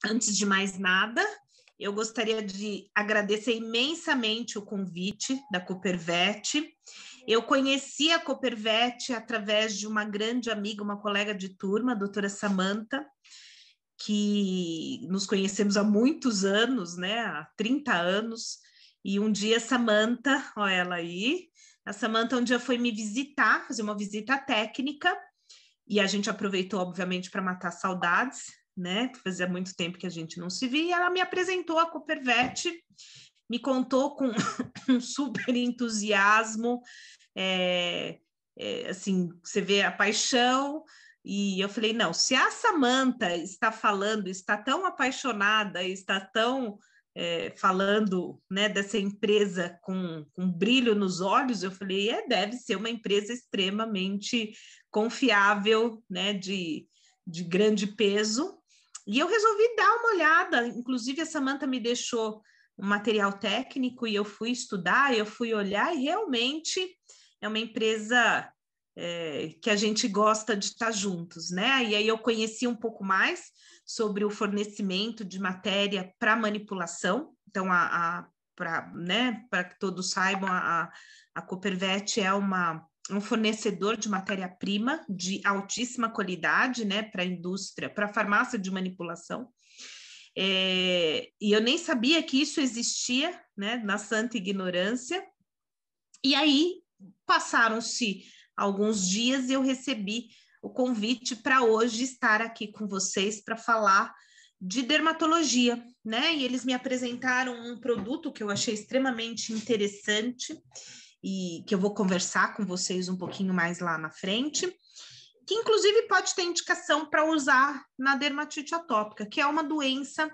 Antes de mais nada, eu gostaria de agradecer imensamente o convite da Coopervet. Eu conheci a Coopervet através de uma grande amiga, uma colega de turma, a doutora Samantha, que nos conhecemos há muitos anos, né? Há 30 anos. E um dia a Samantha, olha ela aí, a Samantha um dia foi me visitar, fazer uma visita técnica, e a gente aproveitou, obviamente, para matar saudades, né? Fazia muito tempo que a gente não se via, e ela me apresentou a Coopervet, me contou com um super entusiasmo, assim, você vê a paixão, e eu falei, não, se a Samantha está falando, está tão apaixonada, está tão falando, né, dessa empresa com brilho nos olhos, eu falei, deve ser uma empresa extremamente confiável, né, de grande peso, e eu resolvi dar uma olhada, inclusive a Samantha me deixou um material técnico e eu fui estudar, eu fui olhar e realmente é uma empresa que a gente gosta de estar juntos, né? E aí eu conheci um pouco mais sobre o fornecimento de matéria para manipulação. Então, para que todos saibam, a Coopervet é um fornecedor de matéria-prima de altíssima qualidade, né, para a indústria, para a farmácia de manipulação. E eu nem sabia que isso existia, né, na santa ignorância. E aí passaram-se alguns dias e eu recebi o convite para hoje estar aqui com vocês para falar de dermatologia, né? E eles me apresentaram um produto que eu achei extremamente interessante e que eu vou conversar com vocês um pouquinho mais lá na frente, que inclusive pode ter indicação para usar na dermatite atópica, que é uma doença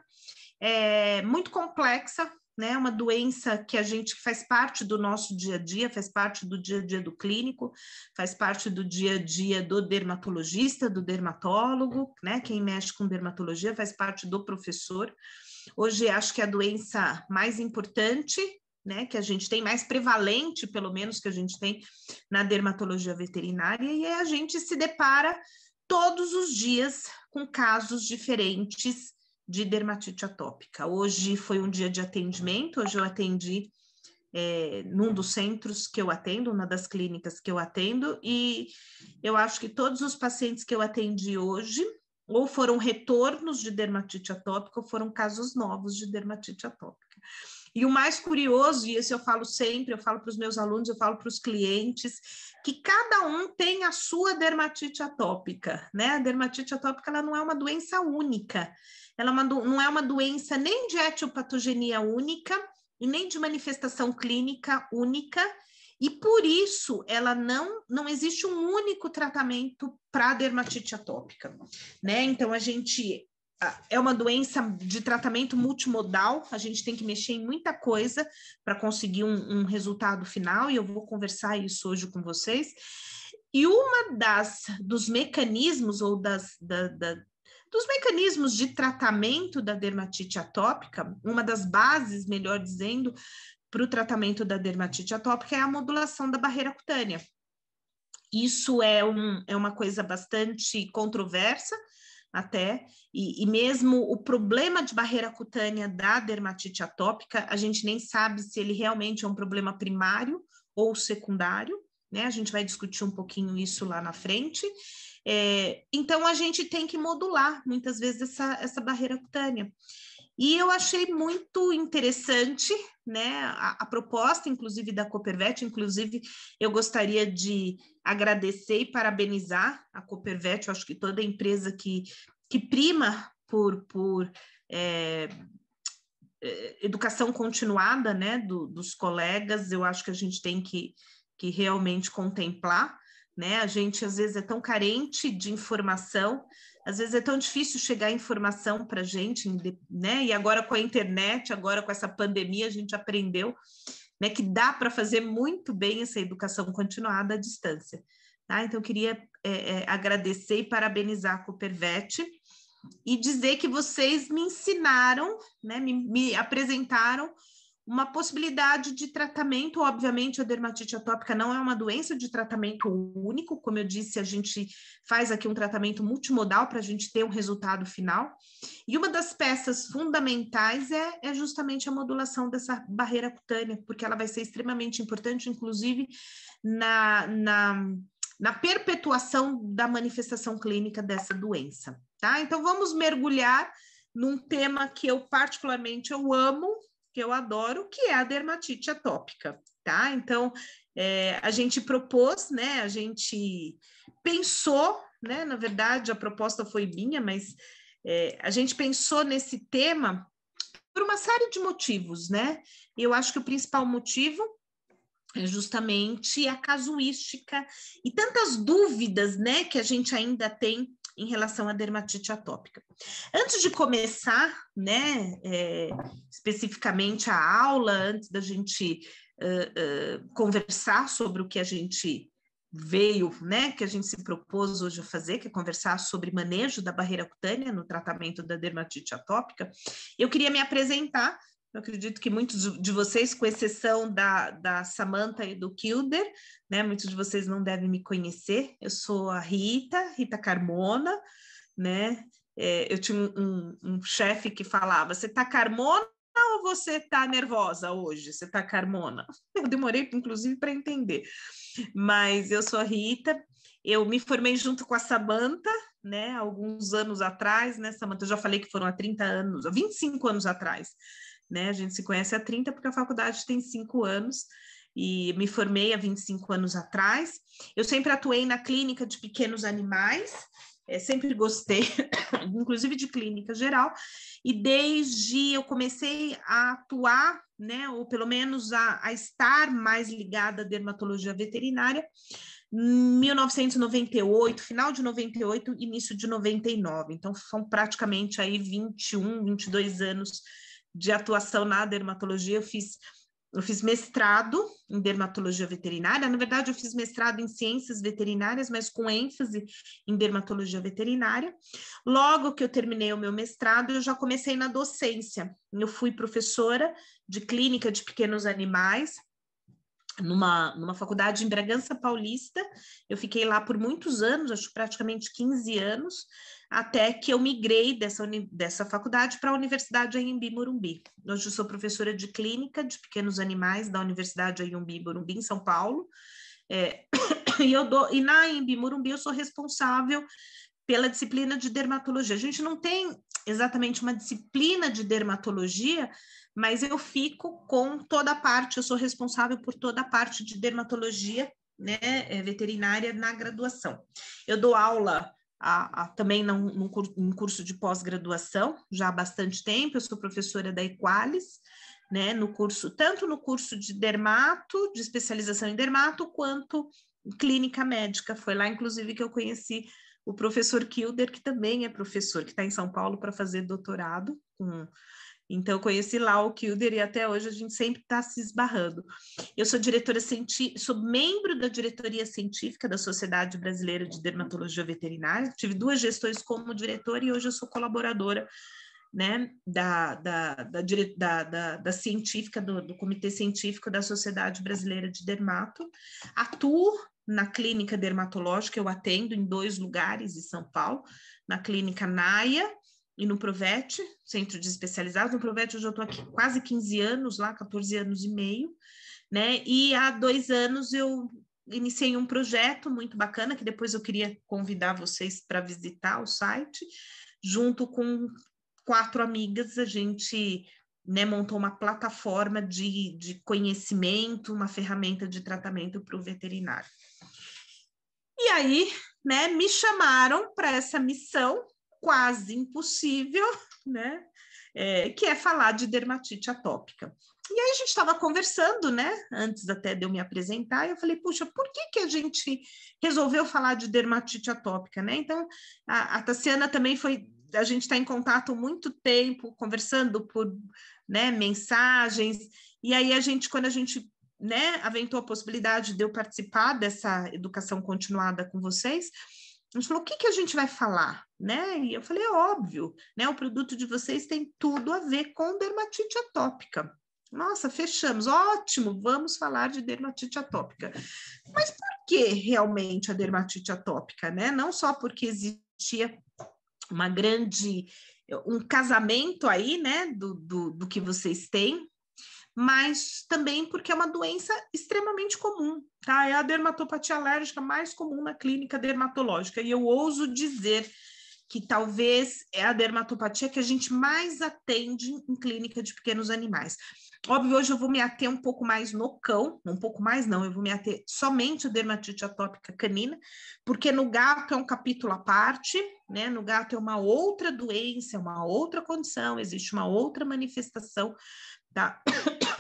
muito complexa, né? Uma doença que a gente faz parte do nosso dia a dia, faz parte do dia a dia do clínico, faz parte do dia a dia do dermatologista, do dermatólogo, né? Quem mexe com dermatologia faz parte do professor. Hoje acho que é a doença mais importante, né, que a gente tem, mais prevalente, pelo menos, que a gente tem na dermatologia veterinária, e a gente se depara todos os dias com casos diferentes de dermatite atópica. Hoje foi um dia de atendimento, hoje eu atendi num dos centros que eu atendo, uma das clínicas que eu atendo, e eu acho que todos os pacientes que eu atendi hoje ou foram retornos de dermatite atópica ou foram casos novos de dermatite atópica. E o mais curioso, e isso eu falo sempre, eu falo para os meus alunos, eu falo para os clientes, que cada um tem a sua dermatite atópica, né? A dermatite atópica, ela não é uma doença única, ela não é uma doença nem de etiopatogenia única e nem de manifestação clínica única, e por isso ela não existe um único tratamento para a dermatite atópica, né? Então a gente é uma doença de tratamento multimodal, a gente tem que mexer em muita coisa para conseguir um resultado final, e eu vou conversar isso hoje com vocês. E dos mecanismos ou dos mecanismos de tratamento da dermatite atópica, uma das bases, melhor dizendo, para o tratamento da dermatite atópica é a modulação da barreira cutânea. Isso é uma coisa bastante controversa, até, e mesmo o problema de barreira cutânea da dermatite atópica, a gente nem sabe se ele realmente é um problema primário ou secundário, né? A gente vai discutir um pouquinho isso lá na frente. Então, a gente tem que modular, muitas vezes, essa barreira cutânea. E eu achei muito interessante, né, a proposta, inclusive, da Coopervet. Inclusive, eu gostaria de agradecer e parabenizar a Coopervet. Eu acho que toda empresa que prima por educação continuada, né, dos colegas, eu acho que a gente tem que realmente contemplar, né? A gente, às vezes, é tão carente de informação, às vezes é tão difícil chegar a informação para a gente, né? E agora com a internet, agora com essa pandemia, a gente aprendeu, né, que dá para fazer muito bem essa educação continuada à distância. Tá? Então, eu queria agradecer e parabenizar a Coopervet e dizer que vocês me ensinaram, né, me apresentaram uma possibilidade de tratamento. Obviamente, a dermatite atópica não é uma doença de tratamento único, como eu disse, a gente faz aqui um tratamento multimodal para a gente ter um resultado final, e uma das peças fundamentais é justamente a modulação dessa barreira cutânea, porque ela vai ser extremamente importante, inclusive, na perpetuação da manifestação clínica dessa doença, tá? Então, vamos mergulhar num tema que eu particularmente amo, que eu adoro, que é a dermatite atópica, tá? Então, a gente propôs, né? A gente pensou, né? Na verdade, a proposta foi minha, mas a gente pensou nesse tema por uma série de motivos, né? Eu acho que o principal motivo é justamente a casuística e tantas dúvidas, né, que a gente ainda tem em relação à dermatite atópica. Antes de começar, né, especificamente a aula, antes da gente conversar sobre o que a gente veio, né, que a gente se propôs hoje a fazer, que é conversar sobre manejo da barreira cutânea no tratamento da dermatite atópica, eu queria me apresentar. Eu acredito que muitos de vocês, com exceção da Samantha e do Kilder, né, muitos de vocês não devem me conhecer. Eu sou a Rita Carmona, né? Eu tinha um chefe que falava: você tá Carmona ou você tá nervosa hoje? Você tá Carmona? Eu demorei, inclusive, para entender. Mas eu sou a Rita, eu me formei junto com a Samantha, né, alguns anos atrás, né, Samantha? Eu já falei que foram há 30 anos, há 25 anos atrás. Né? A gente se conhece há 30 porque a faculdade tem 5 anos e me formei há 25 anos atrás. Eu sempre atuei na clínica de pequenos animais, sempre gostei, inclusive de clínica geral, e desde eu comecei a atuar, né, ou pelo menos a estar mais ligada à dermatologia veterinária, 1998, final de 98, início de 99. Então, são praticamente aí 21, 22 anos de atuação na dermatologia. Eu fiz mestrado em dermatologia veterinária. Na verdade, eu fiz mestrado em ciências veterinárias, mas com ênfase em dermatologia veterinária. Logo que eu terminei o meu mestrado, eu já comecei na docência. Eu fui professora de clínica de pequenos animais numa faculdade em Bragança Paulista. Eu fiquei lá por muitos anos, acho praticamente 15 anos, até que eu migrei dessa faculdade para a Universidade Anhembi Morumbi. Hoje eu sou professora de clínica de pequenos animais da Universidade Anhembi Morumbi, em São Paulo, e na Anhembi Morumbi eu sou responsável pela disciplina de dermatologia. A gente não tem exatamente uma disciplina de dermatologia, mas eu fico com toda a parte, eu sou responsável por toda a parte de dermatologia, né, veterinária na graduação. Eu dou aula também num curso de pós-graduação, já há bastante tempo. Eu sou professora da Equalis, né, tanto no curso de dermato, de especialização em dermato, quanto clínica médica. Foi lá, inclusive, que eu conheci o professor Kilder, que também é professor, que está em São Paulo para fazer doutorado. Então, eu conheci lá o Kilder e até hoje a gente sempre está se esbarrando. Eu sou diretora científica, sou membro da diretoria científica da Sociedade Brasileira de Dermatologia Veterinária. Tive 2 gestões como diretora e hoje eu sou colaboradora, né, da científica, do Comitê Científico da Sociedade Brasileira de Dermato. Atuo na clínica dermatológica, eu atendo em 2 lugares em São Paulo, na clínica Naia e no Provete, centro de especializados. No Provete eu já estou aqui quase 15 anos, lá 14 anos e meio, né? E há 2 anos eu iniciei um projeto muito bacana, que depois eu queria convidar vocês para visitar o site, junto com 4 amigas, a gente, né, montou uma plataforma de conhecimento, uma ferramenta de tratamento para o veterinário. E aí, né, me chamaram para essa missão quase impossível, né, que é falar de dermatite atópica. E aí a gente estava conversando, né, antes até de eu me apresentar, e eu falei, puxa, por que a gente resolveu falar de dermatite atópica, né? Então, a Tassiana também a gente está em contato há muito tempo, conversando por, né, mensagens, e aí quando a gente, né, aventou a possibilidade de eu participar dessa educação continuada com vocês, a gente falou, o que a gente vai falar, né? E eu falei, óbvio, né? O produto de vocês tem tudo a ver com dermatite atópica. Nossa, fechamos, ótimo, vamos falar de dermatite atópica. Mas por que realmente a dermatite atópica, né? Não só porque existia um casamento aí, né, do que vocês têm, mas também porque é uma doença extremamente comum, tá? É a dermatopatia alérgica mais comum na clínica dermatológica, e eu ouso dizer que talvez é a dermatopatia que a gente mais atende em clínica de pequenos animais. Óbvio, hoje eu vou me ater um pouco mais no cão, um pouco mais não, eu vou me ater somente a dermatite atópica canina, porque no gato é um capítulo à parte, né? No gato é uma outra doença, é uma outra condição, existe uma outra manifestação, tá?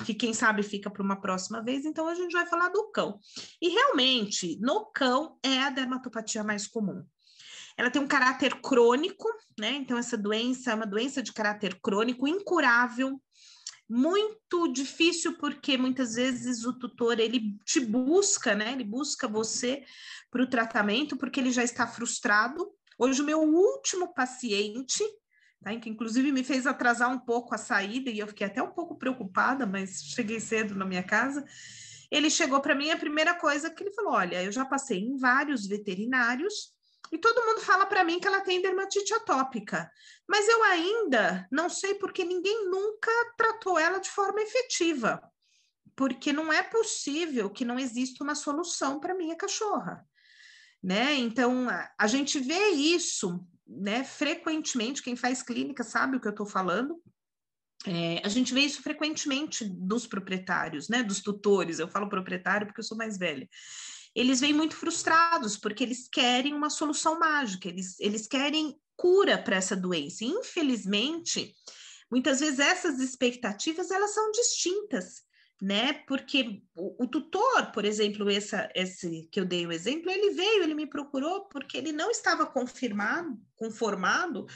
Que quem sabe fica para uma próxima vez, então a gente vai falar do cão. E realmente, no cão é a dermatopatia mais comum. Ela tem um caráter crônico, né? Então essa doença é uma doença de caráter crônico, incurável, muito difícil, porque muitas vezes o tutor ele te busca, né? Ele busca você para o tratamento porque ele já está frustrado. Hoje o meu último paciente, tá, que inclusive me fez atrasar um pouco a saída e eu fiquei até um pouco preocupada, mas cheguei cedo na minha casa. Ele chegou para mim, a primeira coisa que ele falou: olha, eu já passei em vários veterinários e todo mundo fala para mim que ela tem dermatite atópica, mas eu ainda não sei porque ninguém nunca tratou ela de forma efetiva, porque não é possível que não exista uma solução para minha cachorra, né? Então, a gente vê isso, né, frequentemente, quem faz clínica sabe o que eu estou falando. A gente vê isso frequentemente dos proprietários, né, dos tutores. Eu falo proprietário porque eu sou mais velha. Eles vêm muito frustrados porque eles querem uma solução mágica, eles querem cura para essa doença. E, infelizmente, muitas vezes essas expectativas elas são distintas, né? Porque o tutor, por exemplo, esse que eu dei o exemplo, ele veio, ele me procurou porque ele não estava conformado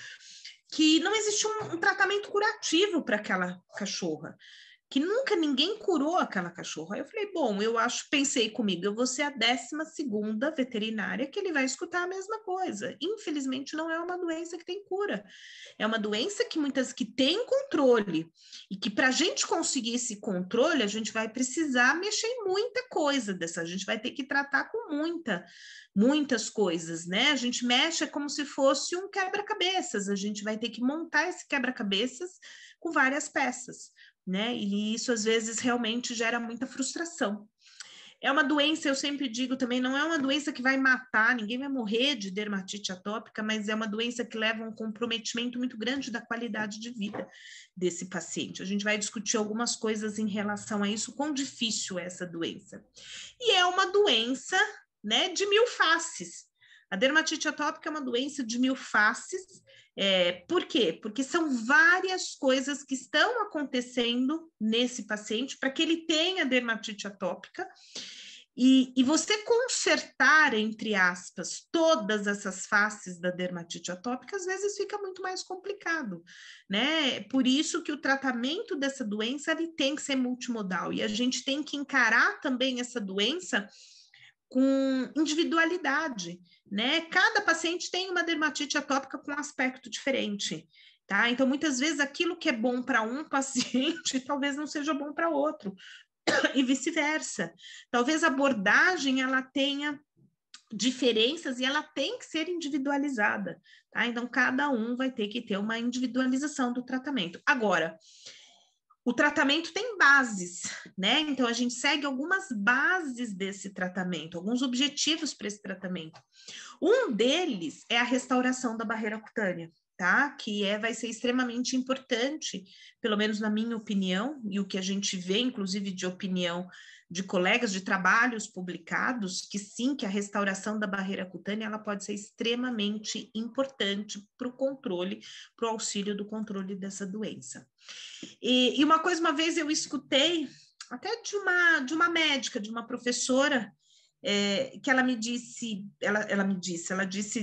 que não existia um tratamento curativo para aquela cachorra, que nunca ninguém curou aquela cachorra. Aí eu falei, bom, pensei comigo, eu vou ser a 12ª veterinária que ele vai escutar a mesma coisa. Infelizmente, não é uma doença que tem cura. É uma doença que tem controle. E que para a gente conseguir esse controle, a gente vai precisar mexer em muita coisa dessa. A gente vai ter que tratar com muitas coisas, né? A gente mexe como se fosse um quebra-cabeças. A gente vai ter que montar esse quebra-cabeças com várias peças, né? E isso às vezes realmente gera muita frustração. É uma doença, eu sempre digo também, não é uma doença que vai matar, ninguém vai morrer de dermatite atópica, mas é uma doença que leva a um comprometimento muito grande da qualidade de vida desse paciente. A gente vai discutir algumas coisas em relação a isso, quão difícil é essa doença. E é uma doença, né, de 1000 faces. A dermatite atópica é uma doença de 1000 faces. Por quê? Porque são várias coisas que estão acontecendo nesse paciente para que ele tenha dermatite atópica. E você consertar, entre aspas, todas essas faces da dermatite atópica, às vezes fica muito mais complicado, né? Por isso que o tratamento dessa doença ele tem que ser multimodal. E a gente tem que encarar também essa doença com individualidade, né? Cada paciente tem uma dermatite atópica com um aspecto diferente, tá? Então, muitas vezes, aquilo que é bom para um paciente, talvez não seja bom para outro, e vice-versa. Talvez a abordagem, ela tenha diferenças e ela tem que ser individualizada, tá? Então, cada um vai ter que ter uma individualização do tratamento. Agora, o tratamento tem bases, né? Então, a gente segue algumas bases desse tratamento, alguns objetivos para esse tratamento. Um deles é a restauração da barreira cutânea, tá? Que vai ser extremamente importante, pelo menos na minha opinião, e o que a gente vê, inclusive, de opinião de colegas de trabalhos publicados, que sim, que a restauração da barreira cutânea ela pode ser extremamente importante para o controle, para o auxílio do controle dessa doença. E uma coisa, uma vez eu escutei, até de uma médica, de uma professora, que ela disse,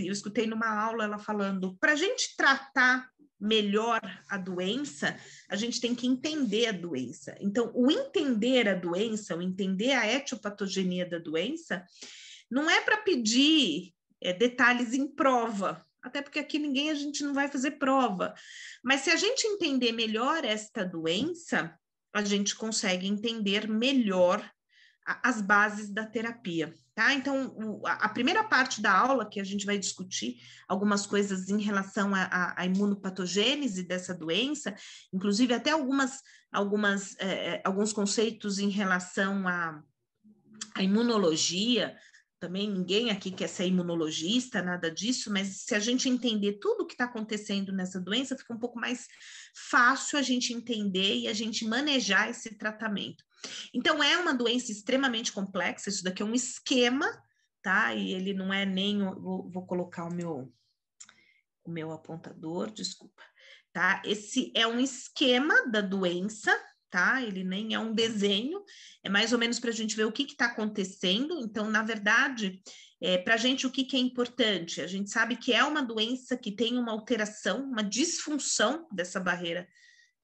eu escutei numa aula ela falando, para a gente tratar melhor a doença, a gente tem que entender a doença. Então, o entender a doença, o entender a etiopatogenia da doença, não é para pedir detalhes em prova, até porque aqui a gente não vai fazer prova, mas se a gente entender melhor esta doença, a gente consegue entender melhor as bases da terapia, tá? Então, a primeira parte da aula que a gente vai discutir algumas coisas em relação à imunopatogênese dessa doença, inclusive até alguns conceitos em relação à imunologia. Também ninguém aqui quer ser imunologista, nada disso, mas se a gente entender tudo o que está acontecendo nessa doença, fica um pouco mais fácil a gente entender e a gente manejar esse tratamento. Então, é uma doença extremamente complexa, isso daqui é um esquema, tá? E ele não é nem... Vou colocar o meu apontador, desculpa, tá? Esse é um esquema da doença, tá? Ele nem é um desenho, é mais ou menos para a gente ver o que está acontecendo. Então, na verdade, para a gente, o que é importante? A gente sabe que é uma doença que tem uma alteração, uma disfunção dessa barreira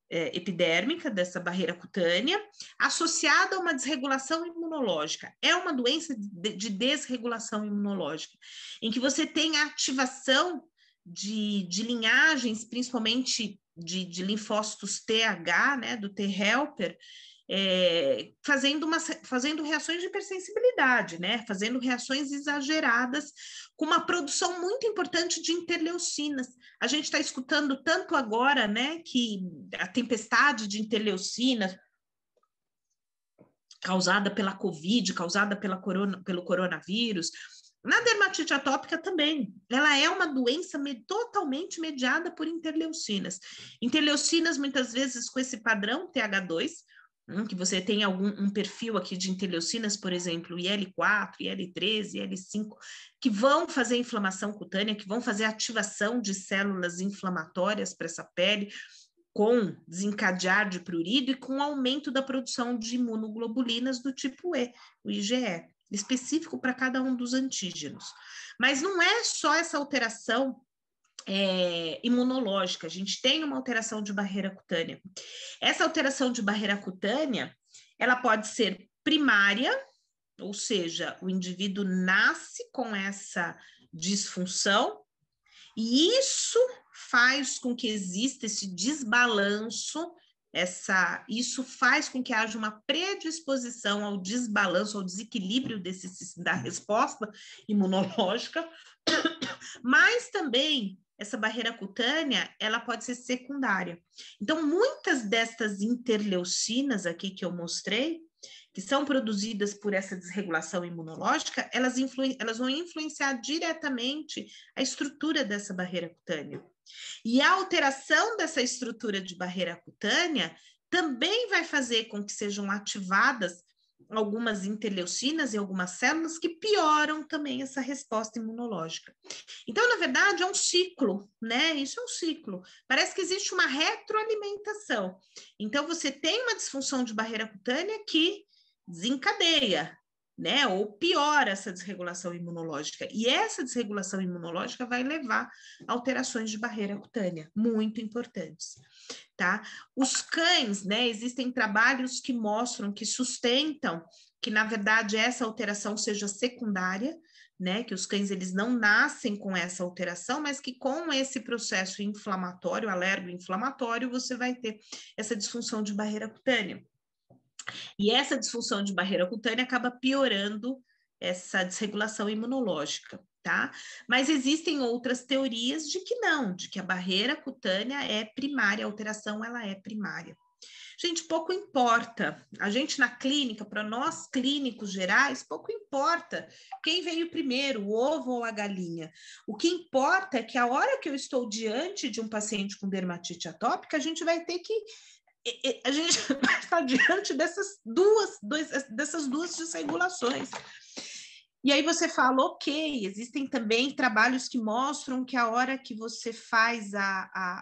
epidérmica, dessa barreira cutânea, associada a uma desregulação imunológica. É uma doença de desregulação imunológica, em que você tem a ativação de linhagens, principalmente de linfócitos TH, né, do T-helper, fazendo reações de hipersensibilidade, né, fazendo reações exageradas, com uma produção muito importante de interleucinas. A gente está escutando tanto agora, né, que a tempestade de interleucinas causada pela Covid, causada pelo coronavírus, na dermatite atópica também, ela é uma doença totalmente mediada por interleucinas. Interleucinas, muitas vezes, com esse padrão TH2, que você tem um perfil aqui de interleucinas, por exemplo, IL-4, IL-13, IL-5, que vão fazer inflamação cutânea, que vão fazer ativação de células inflamatórias para essa pele, com desencadear de prurido e com aumento da produção de imunoglobulinas do tipo E, o IgE, específico para cada um dos antígenos. Mas não é só essa alteração imunológica, a gente tem uma alteração de barreira cutânea. Essa alteração de barreira cutânea, ela pode ser primária, ou seja, o indivíduo nasce com essa disfunção, e isso faz com que exista esse desbalanço, isso faz com que haja uma predisposição ao desbalanço, ao desequilíbrio da resposta imunológica, mas também essa barreira cutânea, ela pode ser secundária. Então, muitas destas interleucinas aqui que eu mostrei, que são produzidas por essa desregulação imunológica, elas vão influenciar diretamente a estrutura dessa barreira cutânea. E a alteração dessa estrutura de barreira cutânea também vai fazer com que sejam ativadas algumas interleucinas e algumas células que pioram também essa resposta imunológica. Então, na verdade, é um ciclo, né? Isso é um ciclo. Parece que existe uma retroalimentação. Então, você tem uma disfunção de barreira cutânea que desencadeia, né? Ou piora essa desregulação imunológica. E essa desregulação imunológica vai levar a alterações de barreira cutânea, muito importantes. Tá? Os cães, né, existem trabalhos que mostram, que sustentam que, na verdade, essa alteração seja secundária, né, que os cães eles não nascem com essa alteração, mas que com esse processo inflamatório, alergo-inflamatório, você vai ter essa disfunção de barreira cutânea. E essa disfunção de barreira cutânea acaba piorando essa desregulação imunológica. Tá? Mas existem outras teorias de que não, de que a barreira cutânea é primária, a alteração ela é primária. Gente, pouco importa. A gente na clínica, para nós clínicos gerais, pouco importa quem veio primeiro, o ovo ou a galinha. O que importa é que a hora que eu estou diante de um paciente com dermatite atópica, a gente vai ter que a gente está diante dessas duas desregulações. E aí você fala, ok, existem também trabalhos que mostram que a hora que você faz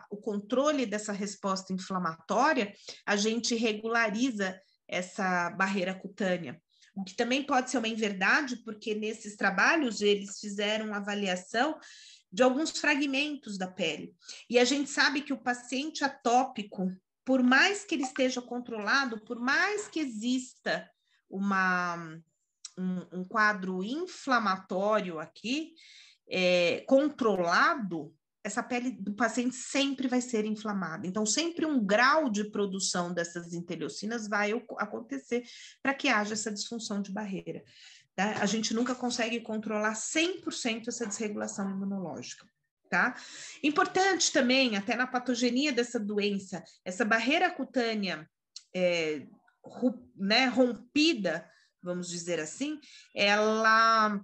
o controle dessa resposta inflamatória, a gente regulariza essa barreira cutânea. O que também pode ser uma inverdade, porque nesses trabalhos eles fizeram uma avaliação de alguns fragmentos da pele. E a gente sabe que o paciente atópico, por mais que ele esteja controlado, por mais que exista um quadro inflamatório aqui, controlado, essa pele do paciente sempre vai ser inflamada. Então, sempre um grau de produção dessas interleucinas vai acontecer para que haja essa disfunção de barreira. Tá? A gente nunca consegue controlar 100% essa desregulação imunológica. Tá? Importante também, até na patogenia dessa doença, essa barreira cutânea rompida, vamos dizer assim, ela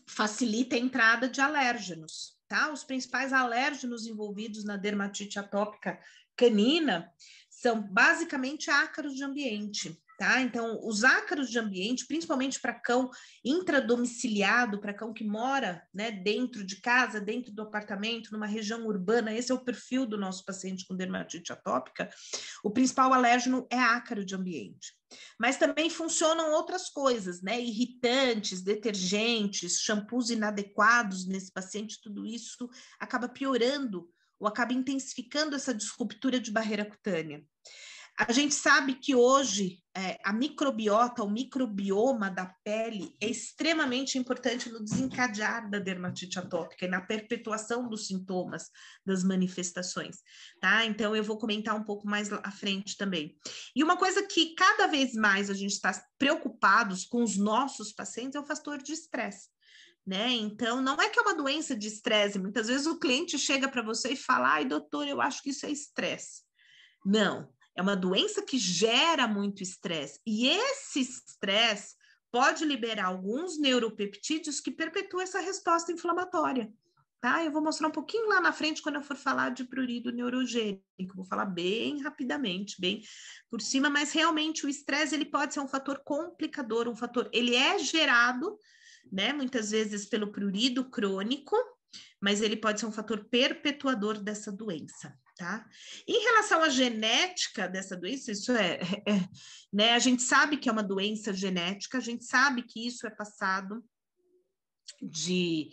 facilita a entrada de alérgenos. Tá? Os principais alérgenos envolvidos na dermatite atópica canina são basicamente ácaros de ambiente. Tá? Então, os ácaros de ambiente, principalmente para cão intradomiciliado, para cão que mora, né, dentro de casa, dentro do apartamento, numa região urbana, esse é o perfil do nosso paciente com dermatite atópica, o principal alérgeno é ácaro de ambiente. Mas também funcionam outras coisas, né? Irritantes, detergentes, shampoos inadequados nesse paciente, tudo isso acaba piorando ou acaba intensificando essa disruptura de barreira cutânea. A gente sabe que hoje a microbiota, o microbioma da pele é extremamente importante no desencadear da dermatite atópica e na perpetuação dos sintomas, das manifestações, tá? Então, eu vou comentar um pouco mais à frente também. E uma coisa que cada vez mais a gente está preocupados com os nossos pacientes é o fator de estresse. Né? Então, não é que é uma doença de estresse, muitas vezes o cliente chega para você e fala, ai, doutor, eu acho que isso é estresse. Não, é uma doença que gera muito estresse, e esse estresse pode liberar alguns neuropeptídeos que perpetuam essa resposta inflamatória, tá? Eu vou mostrar um pouquinho lá na frente quando eu for falar de prurido neurogênico, vou falar bem rapidamente, bem por cima, mas realmente o estresse, ele pode ser um fator complicador, ele é gerado, né, muitas vezes pelo prurido crônico, mas ele pode ser um fator perpetuador dessa doença. Tá? Em relação à genética dessa doença, isso né? A gente sabe que é uma doença genética, a gente sabe que isso é passado de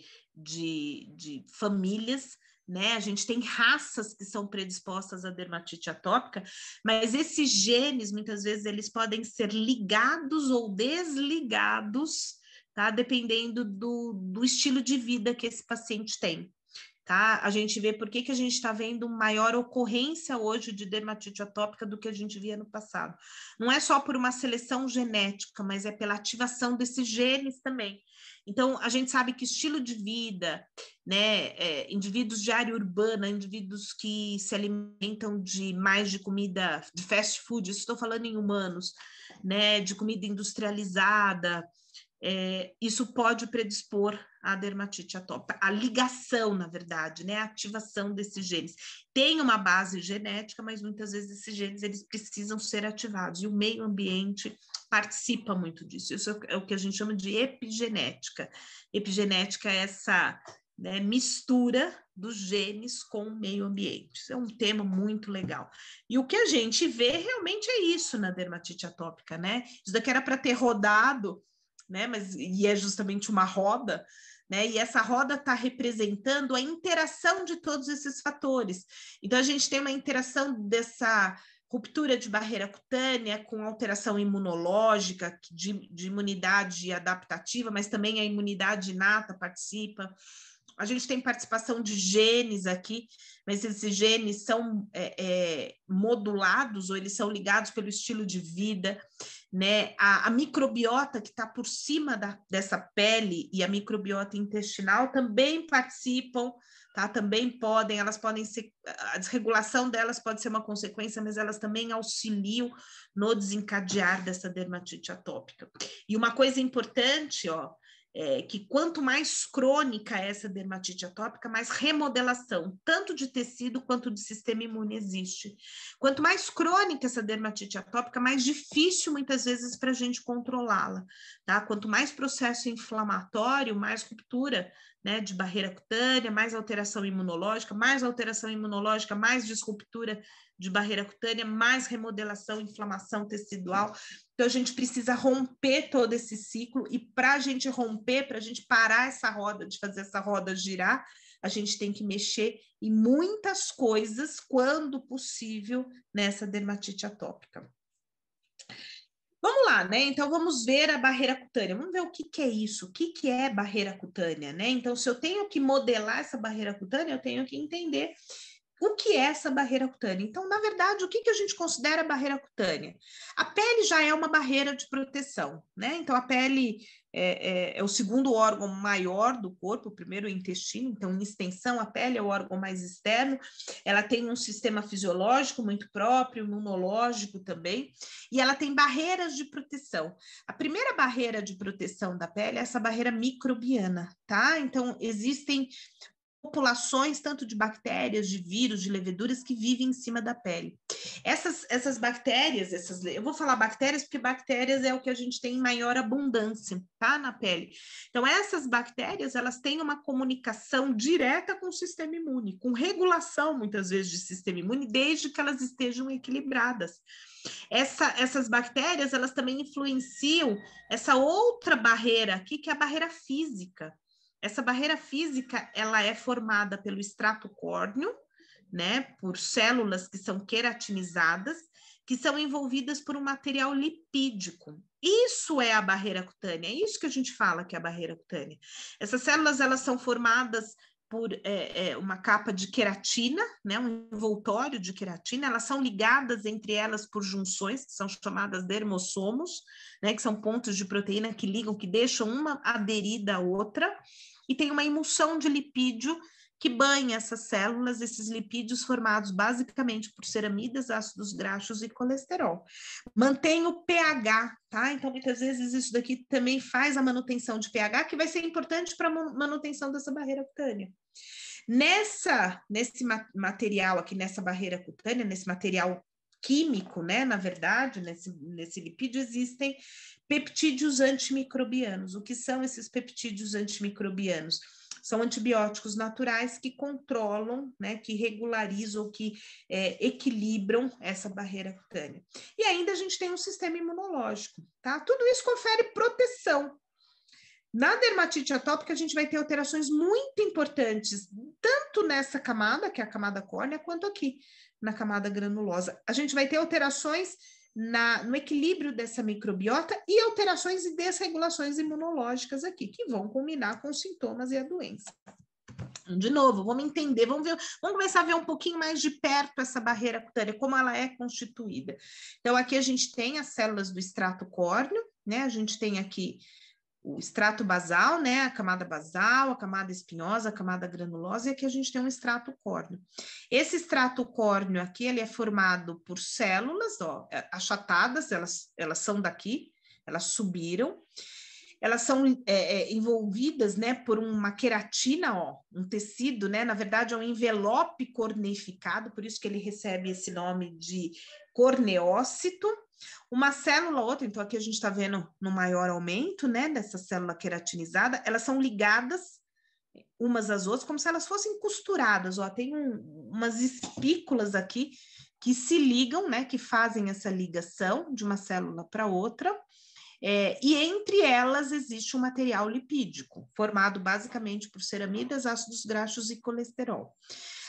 famílias, né? A gente tem raças que são predispostas à dermatite atópica, mas esses genes, muitas vezes, eles podem ser ligados ou desligados, tá? Dependendo do estilo de vida que esse paciente tem. Tá? A gente vê por que a gente está vendo maior ocorrência hoje de dermatite atópica do que a gente via no passado. Não é só por uma seleção genética, mas é pela ativação desses genes também. Então, a gente sabe que estilo de vida, né, indivíduos de área urbana, indivíduos que se alimentam mais de comida, de fast food, isso estou falando em humanos, né, de comida industrializada, isso pode predispor à dermatite atópica. A ligação, na verdade, né, a ativação desses genes. Tem uma base genética, mas muitas vezes esses genes eles precisam ser ativados, e o meio ambiente participa muito disso. Isso é o que a gente chama de epigenética. Epigenética é essa, né, mistura dos genes com o meio ambiente. Isso é um tema muito legal. E o que a gente vê realmente é isso na dermatite atópica, né? Isso daqui era para ter rodado, né? E é justamente uma roda, né? E essa roda está representando a interação de todos esses fatores. Então, a gente tem uma interação dessa ruptura de barreira cutânea com alteração imunológica, de imunidade adaptativa, mas também a imunidade inata participa. A gente tem participação de genes aqui, mas esses genes são modulados ou eles são ligados pelo estilo de vida, né? A microbiota que está por cima dessa pele e a microbiota intestinal também participam, tá? Também elas podem ser, a desregulação delas pode ser uma consequência, mas elas também auxiliam no desencadear dessa dermatite atópica. E uma coisa importante, ó, que quanto mais crônica é essa dermatite atópica, mais remodelação, tanto de tecido quanto de sistema imune existe. Quanto mais crônica essa dermatite atópica, mais difícil muitas vezes para a gente controlá-la, tá? Quanto mais processo inflamatório, mais ruptura, né, de barreira cutânea, mais alteração imunológica, mais disruptura de barreira cutânea, mais remodelação, inflamação tecidual. Então, a gente precisa romper todo esse ciclo, e para a gente romper, para a gente parar essa roda, de fazer essa roda girar, a gente tem que mexer em muitas coisas, quando possível, nessa dermatite atópica. Vamos lá, né? Então, vamos ver a barreira cutânea. Vamos ver o que é isso, o que é barreira cutânea, né? Então, se eu tenho que modelar essa barreira cutânea, eu tenho que entender o que é essa barreira cutânea. Então, na verdade, o que a gente considera barreira cutânea? A pele já é uma barreira de proteção, né? Então, a pele é o segundo órgão maior do corpo, o primeiro é o intestino, então, em extensão, a pele é o órgão mais externo, ela tem um sistema fisiológico muito próprio, imunológico também, e ela tem barreiras de proteção. A primeira barreira de proteção da pele é essa barreira microbiana, tá? Então, existem populações, tanto de bactérias, de vírus, de leveduras, que vivem em cima da pele. Essas bactérias, eu vou falar bactérias porque bactérias é o que a gente tem em maior abundância, tá, na pele. Então, essas bactérias, elas têm uma comunicação direta com o sistema imune, com regulação, muitas vezes, de sistema imune, desde que elas estejam equilibradas. Essas bactérias, elas também influenciam essa outra barreira aqui, que é a barreira física. Essa barreira física, ela é formada pelo extrato córneo, né, por células que são queratinizadas, que são envolvidas por um material lipídico. Isso é a barreira cutânea, é isso que a gente fala que é a barreira cutânea. Essas células, elas são formadas por uma capa de queratina, né, um envoltório de queratina, elas são ligadas entre elas por junções, que são chamadas dermossomos, né, que são pontos de proteína que ligam, que deixam uma aderida à outra, e tem uma emulsão de lipídio que banha essas células, esses lipídios formados basicamente por ceramidas, ácidos graxos e colesterol. Mantém o pH, tá? Então, muitas vezes isso daqui também faz a manutenção de pH, que vai ser importante para a manutenção dessa barreira cutânea. Nesse material aqui, nessa barreira cutânea, nesse material químico, né? Na verdade, nesse lipídio existem peptídeos antimicrobianos. O que são esses peptídeos antimicrobianos? São antibióticos naturais que controlam, né, que regularizam, que equilibram essa barreira cutânea. E ainda a gente tem um sistema imunológico, tá? Tudo isso confere proteção. Na dermatite atópica, a gente vai ter alterações muito importantes, tanto nessa camada, que é a camada córnea, quanto aqui, na camada granulosa. A gente vai ter alterações no equilíbrio dessa microbiota e alterações e desregulações imunológicas aqui, que vão culminar com os sintomas e a doença. De novo, vamos entender, vamos começar a ver um pouquinho mais de perto essa barreira cutânea, como ela é constituída. Então, aqui a gente tem as células do extrato córneo, né? A gente tem aqui o extrato basal, né, a camada basal, a camada espinhosa, a camada granulosa, e aqui a gente tem um extrato córneo. Esse extrato córneo aqui, ele é formado por células, ó, achatadas, elas são daqui, elas subiram, elas são envolvidas, né, por uma queratina, ó, um tecido, né, na verdade é um envelope corneificado, por isso que ele recebe esse nome de corneócito. Uma célula ou outra, então aqui a gente está vendo no maior aumento, né, dessa célula queratinizada, elas são ligadas umas às outras, como se elas fossem costuradas, ó, tem umas espículas aqui que se ligam, né, que fazem essa ligação de uma célula para outra, e entre elas existe um material lipídico, formado basicamente por ceramidas, ácidos graxos e colesterol.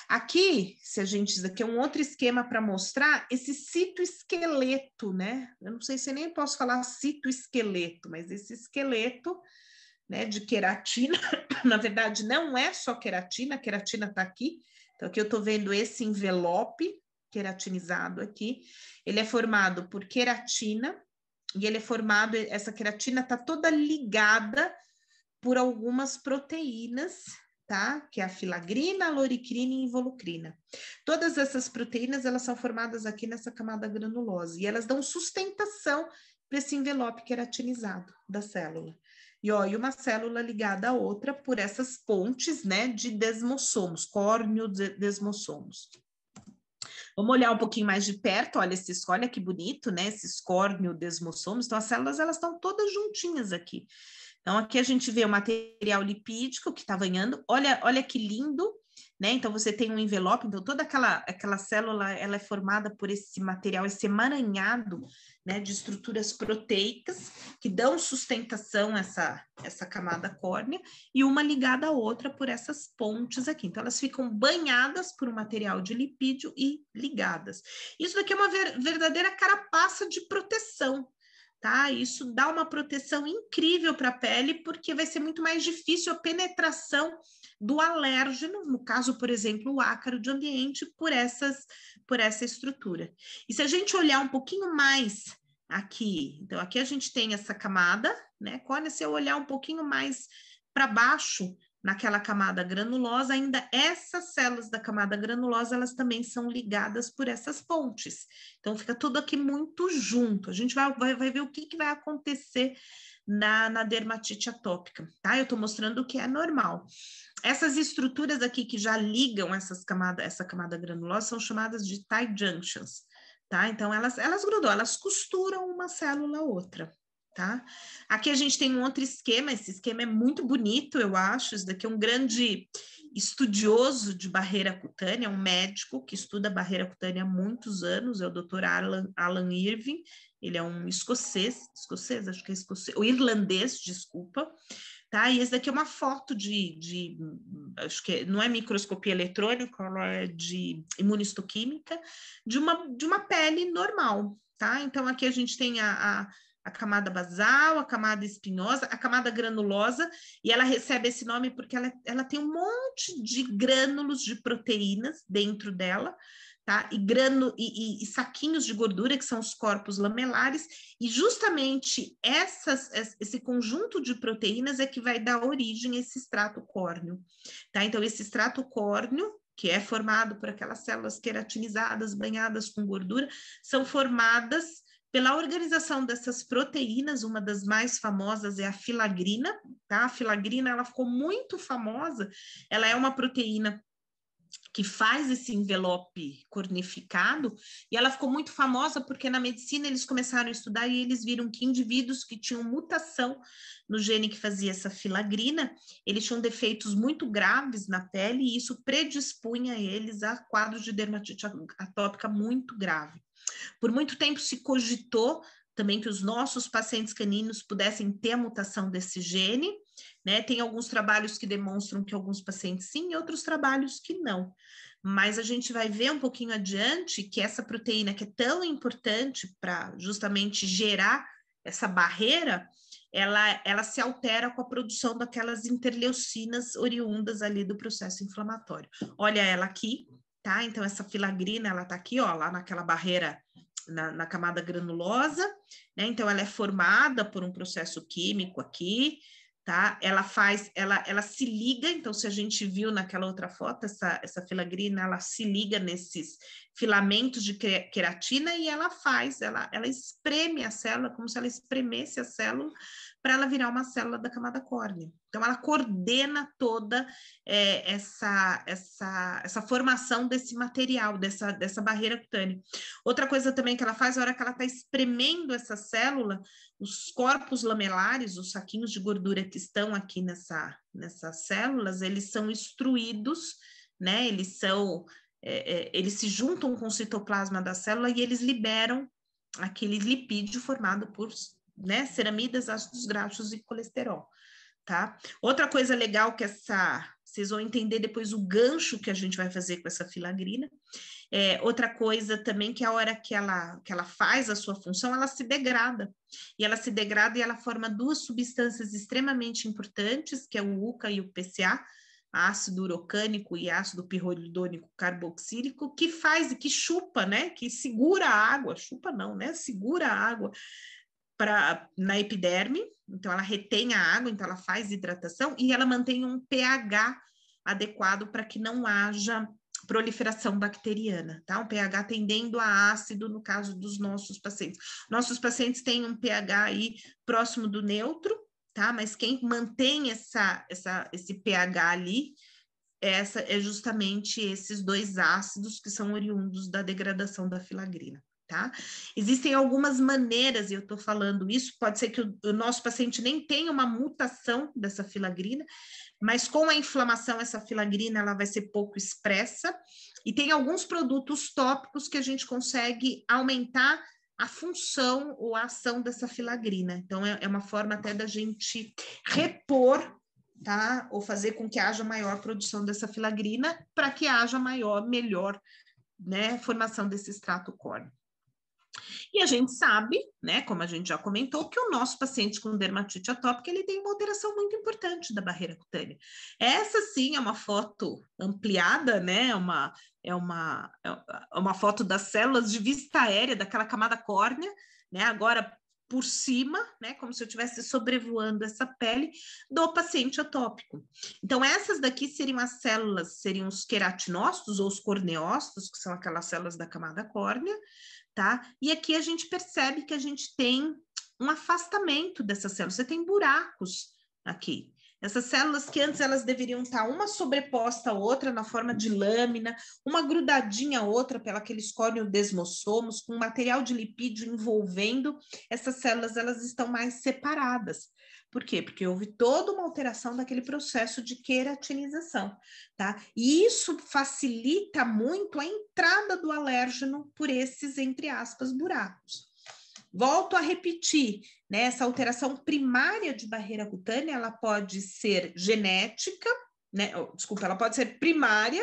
Aqui, isso aqui é um outro esquema para mostrar esse citoesqueleto, né? Eu não sei se eu nem posso falar citoesqueleto, mas esse esqueleto, né, de queratina, na verdade não é só queratina, a queratina está aqui, então aqui eu estou vendo esse envelope queratinizado aqui, ele é formado por queratina, e ele é formado, essa queratina está toda ligada por algumas proteínas, tá? Que é a filagrina, a loricrina e a involucrina. Todas essas proteínas, elas são formadas aqui nessa camada granulosa e elas dão sustentação para esse envelope queratinizado da célula. E uma célula ligada à outra por essas pontes, né, de desmossomos, córneo-desmossomos. Vamos olhar um pouquinho mais de perto, olha que bonito, né, esses córneo-desmossomos. Então, as células, elas estão todas juntinhas aqui. Então, aqui a gente vê o material lipídico que está banhando. Olha que lindo, né? Então, você tem um envelope. Então, toda aquela célula, ela é formada por esse material, esse emaranhado, né, de estruturas proteicas que dão sustentação a essa camada córnea e uma ligada à outra por essas pontes aqui. Então, elas ficam banhadas por um material de lipídio e ligadas. Isso daqui é uma verdadeira carapaça de proteção, tá? Isso dá uma proteção incrível para a pele, porque vai ser muito mais difícil a penetração do alérgeno, no caso, por exemplo, o ácaro de ambiente, por essa estrutura. E se a gente olhar um pouquinho mais aqui, então aqui a gente tem essa camada, né? Quando se eu olhar um pouquinho mais para baixo, naquela camada granulosa, ainda essas células da camada granulosa, elas também são ligadas por essas pontes. Então, fica tudo aqui muito junto. A gente vai ver o que vai acontecer na dermatite atópica, tá? Eu estou mostrando o que é normal. Essas estruturas aqui que já ligam essa camada granulosa são chamadas de tight junctions, tá? Então, elas grudam, elas costuram uma célula a outra. Tá? Aqui a gente tem um outro esquema, esse esquema é muito bonito, eu acho, isso daqui é um grande estudioso de barreira cutânea, um médico que estuda barreira cutânea há muitos anos, é o Dr. Alan Irving, ele é um escocês, acho que é escocês, ou irlandês, desculpa, tá? E esse daqui é uma foto acho que não é microscopia eletrônica, ela é de imunistoquímica, de uma pele normal, tá? Então aqui a gente tem a camada basal, a camada espinhosa, a camada granulosa, e ela recebe esse nome porque ela tem um monte de grânulos de proteínas dentro dela, tá? E saquinhos de gordura, que são os corpos lamelares, e justamente esse conjunto de proteínas é que vai dar origem a esse extrato córneo, tá? Então, esse extrato córneo, que é formado por aquelas células queratinizadas, banhadas com gordura, são formadas pela organização dessas proteínas. Uma das mais famosas é a filagrina, tá? A filagrina, ela ficou muito famosa, ela é uma proteína que faz esse envelope cornificado, e ela ficou muito famosa porque na medicina eles começaram a estudar e eles viram que indivíduos que tinham mutação no gene que fazia essa filagrina, eles tinham defeitos muito graves na pele e isso predispunha eles a quadros de dermatite atópica muito grave. Por muito tempo se cogitou também que os nossos pacientes caninos pudessem ter a mutação desse gene, né? Tem alguns trabalhos que demonstram que alguns pacientes sim, e outros trabalhos que não. Mas a gente vai ver um pouquinho adiante que essa proteína que é tão importante para justamente gerar essa barreira, ela se altera com a produção daquelas interleucinas oriundas ali do processo inflamatório. Olha ela aqui, tá? Então, essa filagrina, ela tá aqui, ó, lá naquela barreira, na camada granulosa, né? Então, ela é formada por um processo químico aqui, tá? Ela se liga, então, se a gente viu naquela outra foto, essa filagrina, ela se liga nesses filamentos de queratina e ela espreme a célula, como se ela espremesse a célula, para ela virar uma célula da camada córnea. Então, ela coordena toda essa formação desse material, dessa barreira cutânea. Outra coisa também que ela faz, na hora que ela está espremendo essa célula, os corpos lamelares, os saquinhos de gordura que estão aqui nessas células, eles são extruídos, né? Eles se juntam com o citoplasma da célula e eles liberam aquele lipídio formado por, né, ceramidas, ácidos graxos e colesterol, tá? Outra coisa legal que vocês vão entender depois o gancho que a gente vai fazer com essa filagrina. Outra coisa também que a hora que ela faz a sua função, ela se degrada. E ela se degrada e ela forma duas substâncias extremamente importantes, que é o UCA e o PCA, ácido urocânico e ácido pirrolidônico carboxílico, que chupa, né? Que segura a água, chupa não, né? Segura a água na epiderme, então ela retém a água, então ela faz hidratação e ela mantém um pH adequado para que não haja proliferação bacteriana, tá? Um pH tendendo a ácido no caso dos nossos pacientes. Nossos pacientes têm um pH aí próximo do neutro, tá? Mas quem mantém esse pH ali, é justamente esses dois ácidos que são oriundos da degradação da filagrina. Tá? Existem algumas maneiras, e eu estou falando isso, pode ser que o nosso paciente nem tenha uma mutação dessa filagrina, mas com a inflamação, essa filagrina ela vai ser pouco expressa, e tem alguns produtos tópicos que a gente consegue aumentar a função ou a ação dessa filagrina. Então, é uma forma até da gente repor, tá? Ou fazer com que haja maior produção dessa filagrina, para que haja melhor, né, formação desse extrato córneo. E a gente sabe, né, como a gente já comentou, que o nosso paciente com dermatite atópica, ele tem uma alteração muito importante da barreira cutânea. Essa sim é uma foto ampliada, né, é uma foto das células de vista aérea daquela camada córnea, né, agora por cima, né, como se eu estivesse sobrevoando essa pele do paciente atópico. Então, essas daqui seriam as células, seriam os queratinócitos ou os corneócitos, que são aquelas células da camada córnea, tá? E aqui a gente percebe que a gente tem um afastamento dessas células, você tem buracos aqui. Essas células que antes elas deveriam estar uma sobreposta à outra na forma de lâmina, uma grudadinha à outra pela aqueles corneodesmossomos, com material de lipídio envolvendo, essas células elas estão mais separadas. Por quê? Porque houve toda uma alteração daquele processo de queratinização, tá? E isso facilita muito a entrada do alérgeno por esses, entre aspas, buracos. Volto a repetir, né? Essa alteração primária de barreira cutânea, ela pode ser genética, né? Desculpa, ela pode ser primária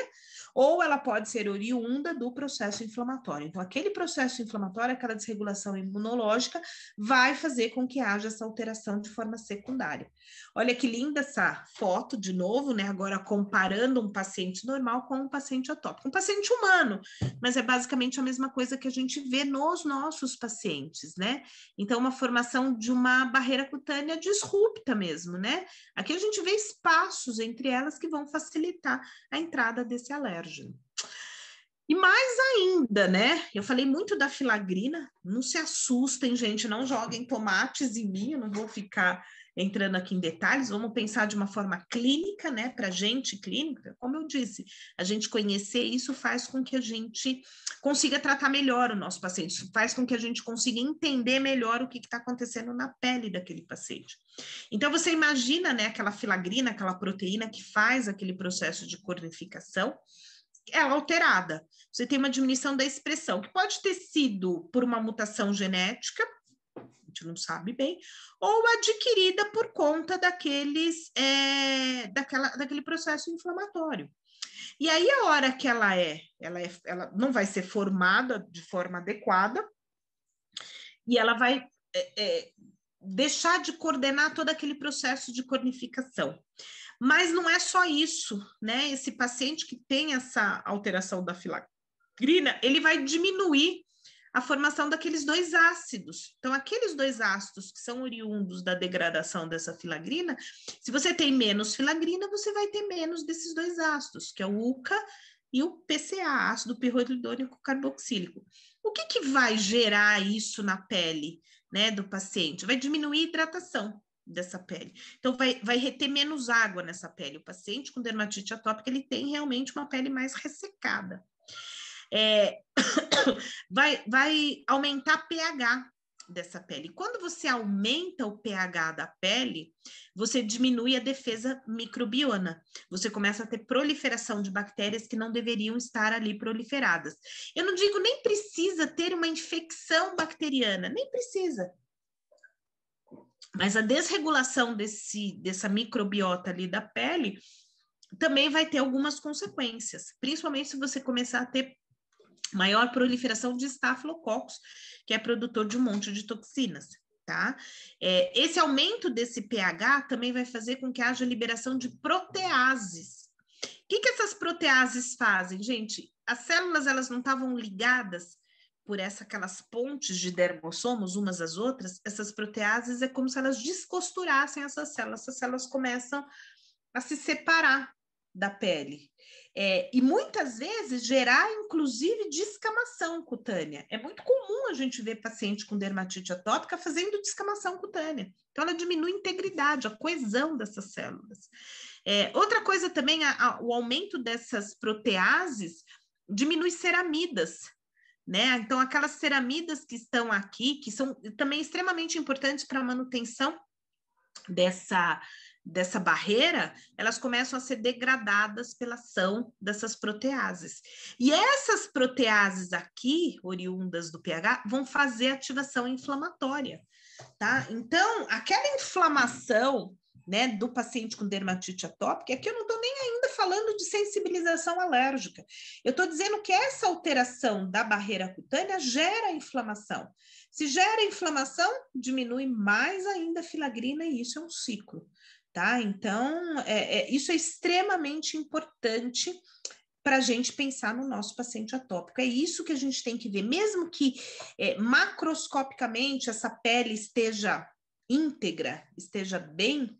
ou ela pode ser oriunda do processo inflamatório. Então, aquele processo inflamatório, aquela desregulação imunológica, vai fazer com que haja essa alteração de forma secundária. Olha que linda essa foto, de novo, né? Agora comparando um paciente normal com um paciente atópico. Um paciente humano, mas é basicamente a mesma coisa que a gente vê nos nossos pacientes, né? Então, uma formação de uma barreira cutânea disrupta mesmo, né? Aqui a gente vê espaços entre elas que vão facilitar a entrada desse alérgeno. E mais ainda, né? Eu falei muito da filagrina, não se assustem, gente, não joguem tomates em mim, eu não vou ficar entrando aqui em detalhes, vamos pensar de uma forma clínica, né? Para gente clínica, como eu disse, a gente conhecer isso faz com que a gente consiga tratar melhor o nosso paciente, isso faz com que a gente consiga entender melhor o que está acontecendo na pele daquele paciente. Então, você imagina, né, aquela filagrina, aquela proteína que faz aquele processo de cornificação, ela alterada. Você tem uma diminuição da expressão, que pode ter sido por uma mutação genética, a gente não sabe bem, ou adquirida por conta daquele processo inflamatório. E aí, a hora que ela não vai ser formada de forma adequada, e ela vai deixar de coordenar todo aquele processo de cornificação. Mas não é só isso, né? Esse paciente que tem essa alteração da filagrina, ele vai diminuir a formação daqueles dois ácidos. Então, aqueles dois ácidos que são oriundos da degradação dessa filagrina, se você tem menos filagrina, você vai ter menos desses dois ácidos, que é o UCA e o PCA, ácido pirrolidônico carboxílico. O que vai gerar isso na pele, né, do paciente? Vai diminuir a hidratação dessa pele. Então, vai reter menos água nessa pele. O paciente com dermatite atópica, ele tem realmente uma pele mais ressecada. Vai aumentar o pH dessa pele. Quando você aumenta o pH da pele, você diminui a defesa microbiana. Você começa a ter proliferação de bactérias que não deveriam estar ali proliferadas. Eu não digo nem precisa ter uma infecção bacteriana, nem precisa. Mas a desregulação dessa microbiota ali da pele também vai ter algumas consequências, principalmente se você começar a ter maior proliferação de estafilococos, que é produtor de um monte de toxinas, tá? Esse aumento desse pH também vai fazer com que haja liberação de proteases. O que essas proteases fazem, gente? As células, elas não estavam ligadas por aquelas pontes de dermossomos umas às outras, essas proteases é como se elas descosturassem essas células começam a se separar da pele. E muitas vezes gerar, inclusive, descamação cutânea. É muito comum a gente ver paciente com dermatite atópica fazendo descamação cutânea. Então, ela diminui a integridade, a coesão dessas células. Outra coisa também, o aumento dessas proteases diminui ceramidas, né? Então, aquelas ceramidas que estão aqui, que são também extremamente importantes para a manutenção dessa barreira, elas começam a ser degradadas pela ação dessas proteases. E essas proteases aqui, oriundas do pH, vão fazer ativação inflamatória, tá? Então, aquela inflamação né, do paciente com dermatite atópica, aqui eu não estou nem ainda falando de sensibilização alérgica. Eu estou dizendo que essa alteração da barreira cutânea gera inflamação. Se gera inflamação, diminui mais ainda a filagrina e isso é um ciclo, tá? Então, isso é extremamente importante para a gente pensar no nosso paciente atópico. É isso que a gente tem que ver, mesmo que macroscopicamente essa pele esteja íntegra, esteja bem,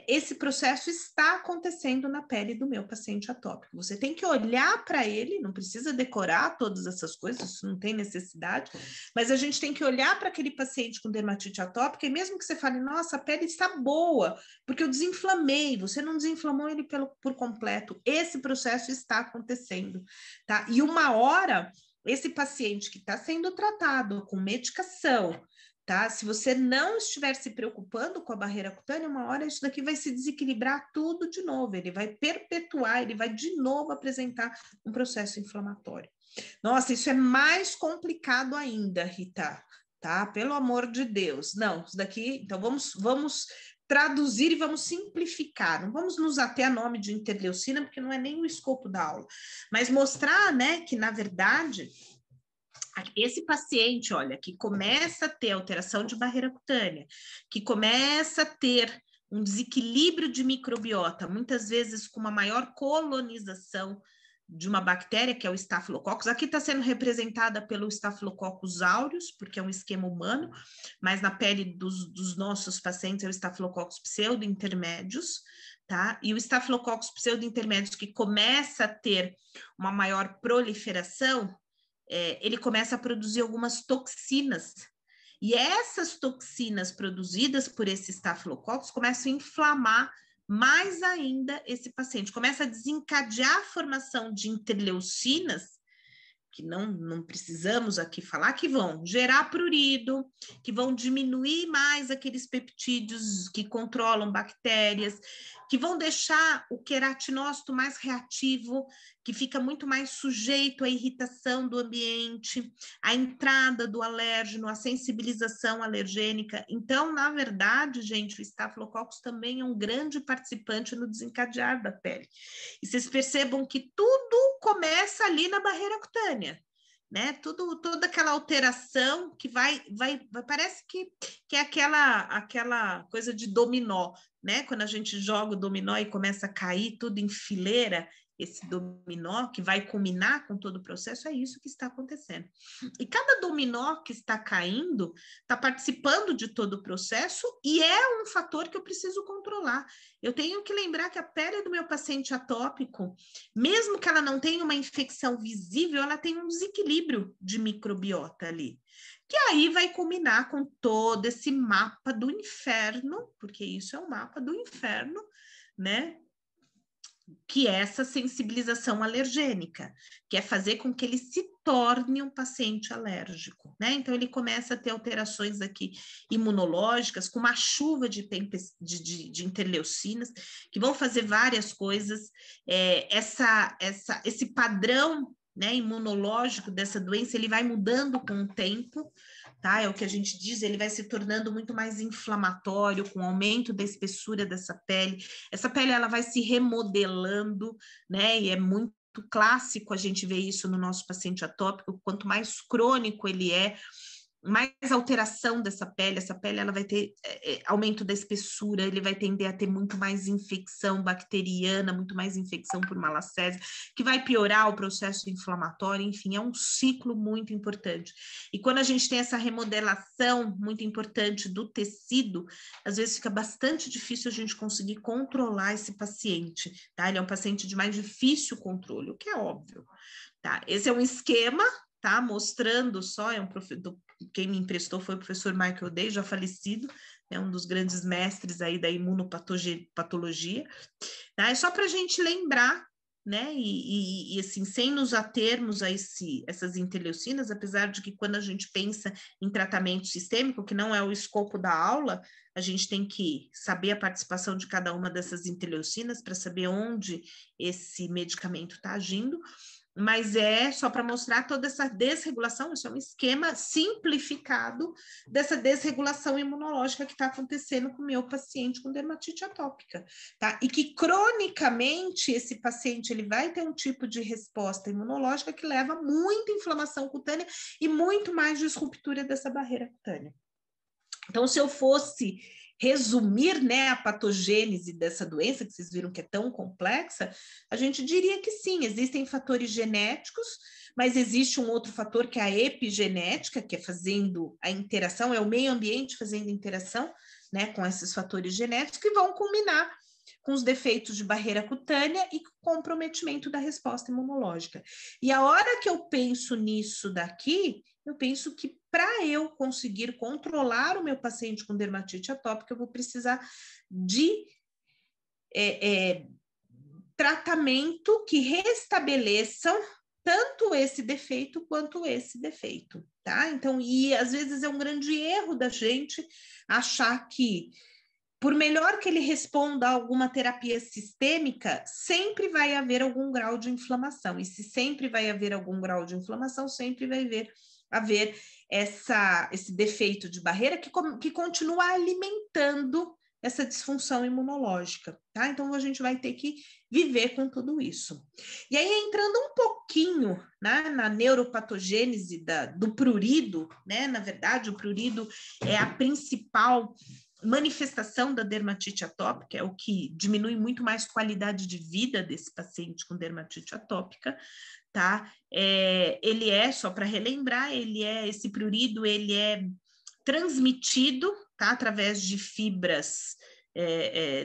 esse processo está acontecendo na pele do meu paciente atópico. Você tem que olhar para ele, não precisa decorar todas essas coisas, isso não tem necessidade, mas a gente tem que olhar para aquele paciente com dermatite atópica, e mesmo que você fale, nossa, a pele está boa, porque eu desinflamei, você não desinflamou ele por completo, esse processo está acontecendo, tá? E uma hora, esse paciente que está sendo tratado com medicação, tá? Se você não estiver se preocupando com a barreira cutânea, uma hora isso daqui vai se desequilibrar tudo de novo, ele vai perpetuar, ele vai de novo apresentar um processo inflamatório. Nossa, isso é mais complicado ainda, Rita, tá? Pelo amor de Deus. Não, isso daqui, então vamos traduzir e vamos simplificar, não vamos nos ater a nome de interleucina, porque não é nem o escopo da aula, mas mostrar, né, que na verdade esse paciente, olha, que começa a ter alteração de barreira cutânea, que começa a ter um desequilíbrio de microbiota, muitas vezes com uma maior colonização de uma bactéria, que é o Staphylococcus. Aqui está sendo representada pelo Staphylococcus aureus, porque é um esquema humano, mas na pele dos nossos pacientes é o Staphylococcus pseudo-intermédios, tá? E o Staphylococcus pseudo-intermédios que começa a ter uma maior proliferação, ele começa a produzir algumas toxinas. E essas toxinas produzidas por esse Staphylococcus começam a inflamar mais ainda esse paciente. Começa a desencadear a formação de interleucinas, que não precisamos aqui falar, que vão gerar prurido, que vão diminuir mais aqueles peptídeos que controlam bactérias, que vão deixar o queratinócito mais reativo, que fica muito mais sujeito à irritação do ambiente, à entrada do alérgeno, à sensibilização alergênica. Então, na verdade, gente, o Staphylococcus também é um grande participante no desencadear da pele. E vocês percebam que tudo começa ali na barreira cutânea, né? Toda aquela alteração que vai parece que é aquela coisa de dominó, né? Quando a gente joga o dominó e começa a cair tudo em fileira, esse dominó que vai culminar com todo o processo, é isso que está acontecendo. E cada dominó que está caindo está participando de todo o processo e é um fator que eu preciso controlar. Eu tenho que lembrar que a pele do meu paciente atópico, mesmo que ela não tenha uma infecção visível, ela tem um desequilíbrio de microbiota ali, que aí vai culminar com todo esse mapa do inferno, porque isso é um mapa do inferno, né? Que é essa sensibilização alergênica, que é fazer com que ele se torne um paciente alérgico, né? Então, ele começa a ter alterações aqui imunológicas, com uma chuva de interleucinas, que vão fazer várias coisas. Esse padrão, né, imunológico dessa doença, ele vai mudando com o tempo, tá? É o que a gente diz, ele vai se tornando muito mais inflamatório, com o aumento da espessura dessa pele. Essa pele, ela vai se remodelando, né? E é muito clássico a gente ver isso no nosso paciente atópico. Quanto mais crônico ele é, mais alteração dessa pele, essa pele ela vai ter aumento da espessura, ele vai tender a ter muito mais infecção bacteriana, muito mais infecção por malacésia, que vai piorar o processo inflamatório, enfim, é um ciclo muito importante. E quando a gente tem essa remodelação muito importante do tecido, às vezes fica bastante difícil a gente conseguir controlar esse paciente, tá? Ele é um paciente de mais difícil controle, o que é óbvio, tá? Esse é um esquema, tá? Mostrando só, quem me emprestou foi o professor Michael Day, já falecido, né, um dos grandes mestres aí da imunopatologia, tá? É só para a gente lembrar, né, e assim, sem nos atermos a essas interleucinas, apesar de que quando a gente pensa em tratamento sistêmico, que não é o escopo da aula, a gente tem que saber a participação de cada uma dessas interleucinas para saber onde esse medicamento está agindo, mas é só para mostrar toda essa desregulação, isso é um esquema simplificado dessa desregulação imunológica que está acontecendo com o meu paciente com dermatite atópica, tá? E que cronicamente esse paciente ele vai ter um tipo de resposta imunológica que leva a muita inflamação cutânea e muito mais disruptura dessa barreira cutânea. Então, se eu fosse resumir, né, a patogênese dessa doença, que vocês viram que é tão complexa, a gente diria que sim, existem fatores genéticos, mas existe um outro fator que é a epigenética, que é fazendo a interação, é o meio ambiente fazendo interação, né, com esses fatores genéticos, que vão culminar com os defeitos de barreira cutânea e com comprometimento da resposta imunológica. E a hora que eu penso nisso daqui, eu penso que para eu conseguir controlar o meu paciente com dermatite atópica, eu vou precisar de tratamento que restabeleçam tanto esse defeito quanto esse defeito, tá? Então, e às vezes é um grande erro da gente achar que, por melhor que ele responda a alguma terapia sistêmica, sempre vai haver algum grau de inflamação. E se sempre vai haver algum grau de inflamação, sempre vai haver esse defeito de barreira que continua alimentando essa disfunção imunológica, tá? Então, a gente vai ter que viver com tudo isso. E aí, entrando um pouquinho, né, na neuropatogênese do prurido, né? Na verdade, o prurido é a principal manifestação da dermatite atópica, é o que diminui muito mais qualidade de vida desse paciente com dermatite atópica, tá? Ele só para relembrar, esse prurido, ele é transmitido, tá? Através de fibras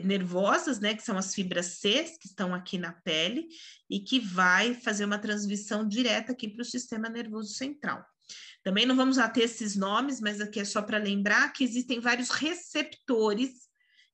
nervosas, né? Que são as fibras C, que estão aqui na pele, e que vai fazer uma transmissão direta aqui para o sistema nervoso central. Também não vamos ter esses nomes, mas aqui é só para lembrar que existem vários receptores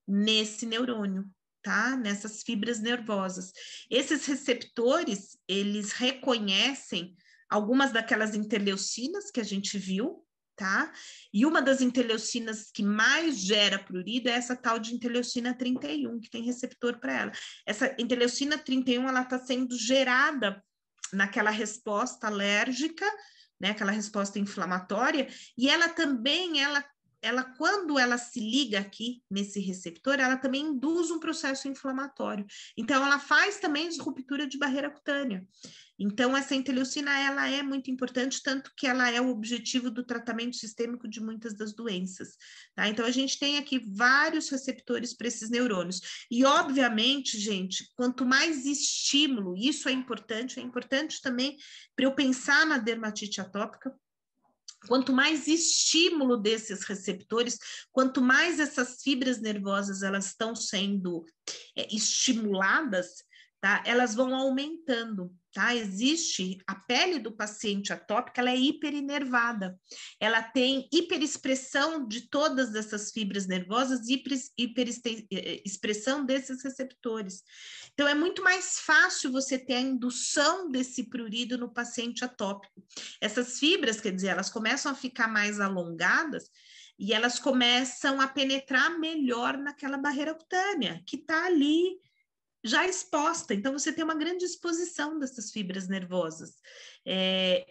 nesse neurônio, tá? Nessas fibras nervosas. Esses receptores, eles reconhecem algumas daquelas interleucinas que a gente viu, tá? E uma das interleucinas que mais gera prurido é essa tal de interleucina 31, que tem receptor para ela. Essa interleucina 31, ela está sendo gerada naquela resposta alérgica, né, aquela resposta inflamatória, e ela também, quando ela se liga aqui nesse receptor, ela também induz um processo inflamatório. Então, ela faz também ruptura de barreira cutânea. Então, essa interleucina, ela é muito importante, tanto que ela é o objetivo do tratamento sistêmico de muitas das doenças, tá? Então, a gente tem aqui vários receptores para esses neurônios. E, obviamente, gente, quanto mais estímulo, isso é importante também para eu pensar na dermatite atópica. Quanto mais estímulo desses receptores, quanto mais essas fibras nervosas elas estão sendo estimuladas, tá? Elas vão aumentando, tá? Existe a pele do paciente atópica, ela é hiperinervada, ela tem hiperexpressão de todas essas fibras nervosas, hiperexpressão desses receptores. Então, é muito mais fácil você ter a indução desse prurido no paciente atópico. Essas fibras, quer dizer, elas começam a ficar mais alongadas e elas começam a penetrar melhor naquela barreira cutânea, que está ali já exposta. Então, você tem uma grande exposição dessas fibras nervosas.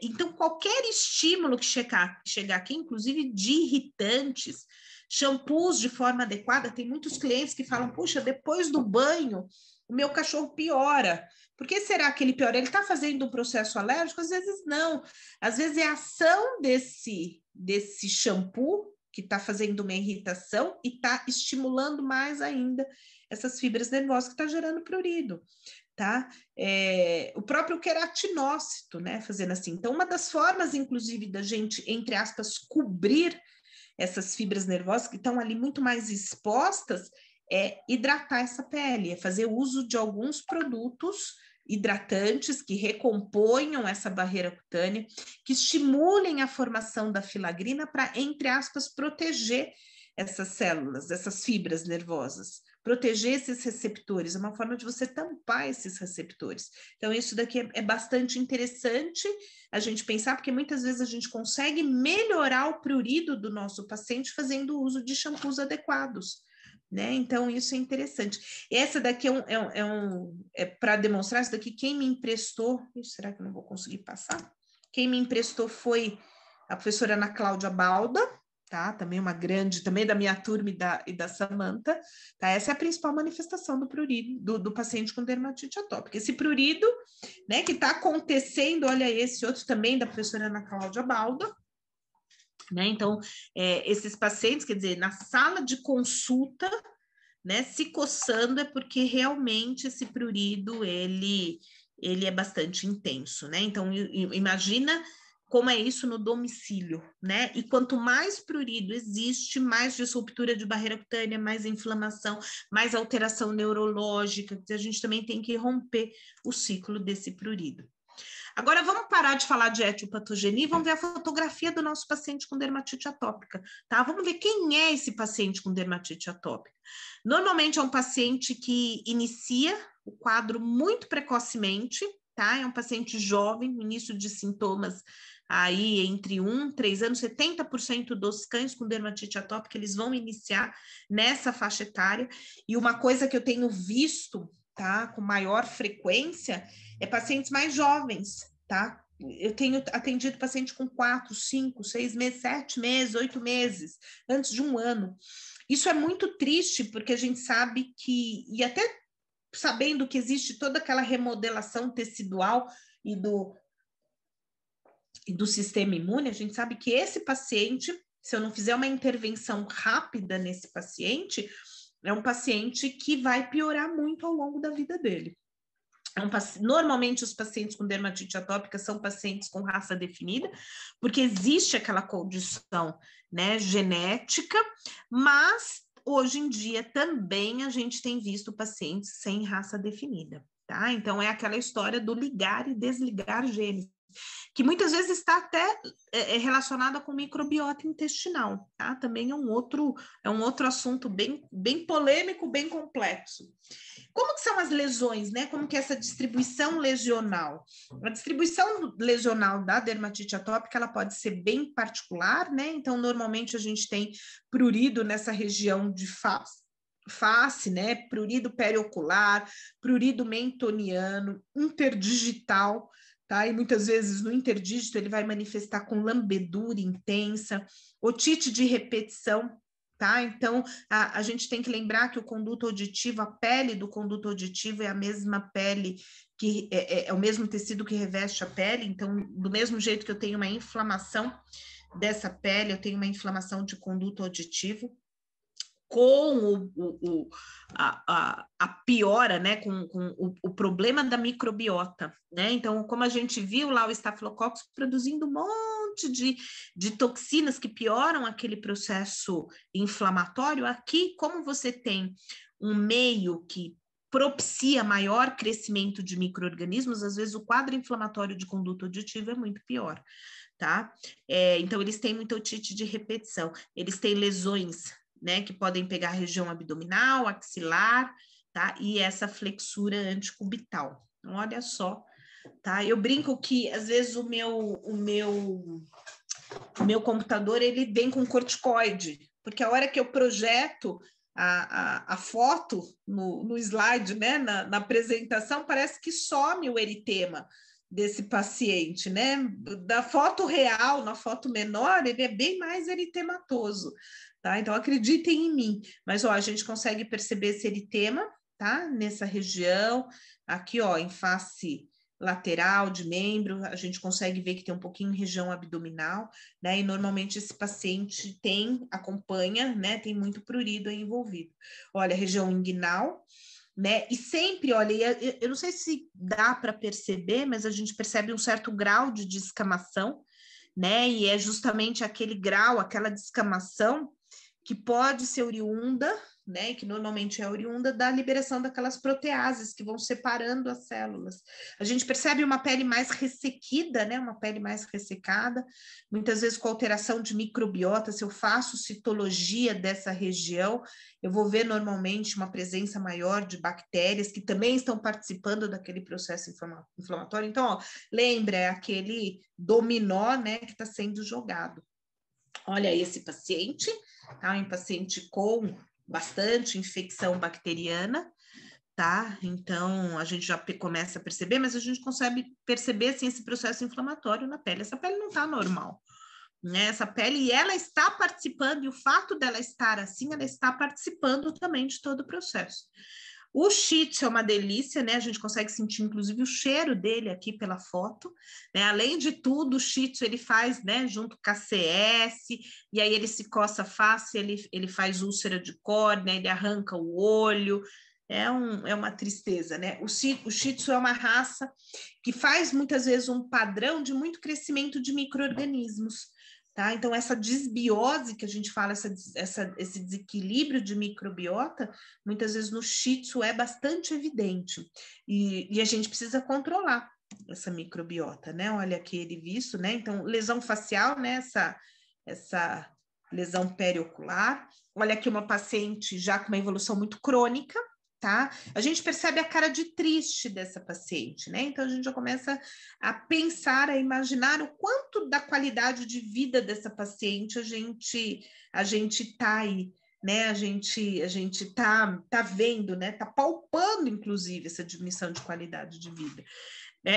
Então, qualquer estímulo que chegar aqui, inclusive de irritantes, shampoos de forma adequada, tem muitos clientes que falam, puxa, depois do banho, o meu cachorro piora. Por que será que ele piora? Ele está fazendo um processo alérgico? Às vezes não. Às vezes é a ação desse shampoo que está fazendo uma irritação e está estimulando mais ainda essas fibras nervosas que está gerando prurido, tá? O próprio queratinócito, né? Fazendo assim. Então, uma das formas, inclusive, da gente, entre aspas, cobrir essas fibras nervosas que estão ali muito mais expostas é hidratar essa pele, é fazer uso de alguns produtos hidratantes que recomponham essa barreira cutânea, que estimulem a formação da filagrina para, entre aspas, proteger essas células, essas fibras nervosas, proteger esses receptores, é uma forma de você tampar esses receptores. Então, isso daqui é bastante interessante a gente pensar, porque muitas vezes a gente consegue melhorar o prurido do nosso paciente fazendo uso de shampoos adequados, né? Então, isso é interessante. Essa daqui é para demonstrar, isso daqui, quem me emprestou, será que eu não vou conseguir passar? Quem me emprestou foi a professora Ana Cláudia Balda, tá? Também uma grande, também da minha turma e da Samantha, tá? Essa é a principal manifestação do prurido, do paciente com dermatite atópica. Esse prurido, né, que está acontecendo, olha esse outro também da professora Ana Cláudia Balda, né? Então, esses pacientes, quer dizer, na sala de consulta, né, se coçando é porque realmente esse prurido, ele é bastante intenso, né? Então, imagina como é isso no domicílio, né? E quanto mais prurido existe, mais disruptura de barreira cutânea, mais inflamação, mais alteração neurológica, a gente também tem que romper o ciclo desse prurido. Agora vamos parar de falar de etiopatogenia e vamos ver a fotografia do nosso paciente com dermatite atópica, tá? Vamos ver quem é esse paciente com dermatite atópica. Normalmente é um paciente que inicia o quadro muito precocemente, tá? É um paciente jovem, início de sintomas aí entre 1 e 3 anos, 70% dos cães com dermatite atópica, eles vão iniciar nessa faixa etária. E uma coisa que eu tenho visto, tá, com maior frequência, é pacientes mais jovens, tá? Eu tenho atendido paciente com 4, 5, 6 meses, 7 meses, 8 meses, antes de 1 ano. Isso é muito triste, porque a gente sabe que, e até sabendo que existe toda aquela remodelação tecidual e do sistema imune, a gente sabe que esse paciente, se eu não fizer uma intervenção rápida nesse paciente, é um paciente que vai piorar muito ao longo da vida dele. Normalmente os pacientes com dermatite atópica são pacientes com raça definida, porque existe aquela condição, né, genética, mas hoje em dia também a gente tem visto pacientes sem raça definida, tá? Então é aquela história do ligar e desligar genes, que muitas vezes está até relacionada com microbiota intestinal, tá? Também é um outro assunto bem polêmico, bem complexo. Como que são as lesões, né? Como que é essa distribuição lesional? A distribuição lesional da dermatite atópica, ela pode ser bem particular, né? Então, normalmente a gente tem prurido nessa região de face, né? Prurido periocular, prurido mentoniano, interdigital, tá? E muitas vezes no interdígito ele vai manifestar com lambedura intensa, otite de repetição, tá? Então, a gente tem que lembrar que o conduto auditivo, a pele do conduto auditivo é a mesma pele, que é o mesmo tecido que reveste a pele, então, do mesmo jeito que eu tenho uma inflamação dessa pele, eu tenho uma inflamação de conduto auditivo, com a piora, né, com o problema da microbiota, né? Então, como a gente viu lá o Staphylococcus produzindo um monte de toxinas que pioram aquele processo inflamatório, aqui, como você tem um meio que propicia maior crescimento de micro-organismos, às vezes o quadro inflamatório de conduto auditivo é muito pior, tá? Então, eles têm muita otite de repetição, eles têm lesões, né, que podem pegar a região abdominal, axilar, tá? E essa flexura anticubital. Então, olha só, tá? Eu brinco que, às vezes, o meu computador, ele vem com corticoide, porque a hora que eu projeto a foto no slide, né, na apresentação, parece que some o eritema desse paciente, né? Da foto real, na foto menor, ele é bem mais eritematoso, tá? Então, acreditem em mim. Mas, ó, a gente consegue perceber esse eritema, tá? Nessa região, aqui, ó, em face lateral de membro, a gente consegue ver que tem um pouquinho em região abdominal, né? E normalmente esse paciente acompanha, né? Tem muito prurido aí envolvido. Olha, região inguinal, né? E sempre, olha, eu não sei se dá para perceber, mas a gente percebe um certo grau de descamação, né? E é justamente aquele grau, aquela descamação que pode ser oriunda, né, que normalmente é oriunda da liberação daquelas proteases que vão separando as células. A gente percebe uma pele mais ressequida, né, uma pele mais ressecada, muitas vezes com alteração de microbiota. Se eu faço citologia dessa região, eu vou ver normalmente uma presença maior de bactérias que também estão participando daquele processo inflamatório. Então, ó, lembra, é aquele dominó, né, que está sendo jogado. Olha esse paciente, tá? Um paciente com bastante infecção bacteriana, tá? Então, a gente já começa a perceber, mas a gente consegue perceber, assim, esse processo inflamatório na pele. Essa pele não está normal, né? Essa pele, e ela está participando, e o fato dela estar assim, ela está participando também de todo o processo. O Shih Tzu é uma delícia, né? A gente consegue sentir, inclusive, o cheiro dele aqui pela foto, né? Além de tudo, o Shih Tzu, ele faz, né, junto com a CS, e aí ele se coça fácil, ele faz úlcera de córnea, ele arranca o olho, é uma tristeza, né? O Shih Tzu é uma raça que faz, muitas vezes, um padrão de muito crescimento de micro-organismos, tá? Então, essa desbiose que a gente fala, esse desequilíbrio de microbiota, muitas vezes no Shih Tzu é bastante evidente. E a gente precisa controlar essa microbiota, né? Olha aqui ele visto, né? Então, lesão facial, né? Essa lesão periocular. Olha aqui uma paciente já com uma evolução muito crônica, tá? A gente percebe a cara de triste dessa paciente, né? Então a gente já começa a pensar, a imaginar o quanto da qualidade de vida dessa paciente a gente tá aí, né? A gente tá vendo, né? Tá palpando, inclusive, essa diminuição de qualidade de vida.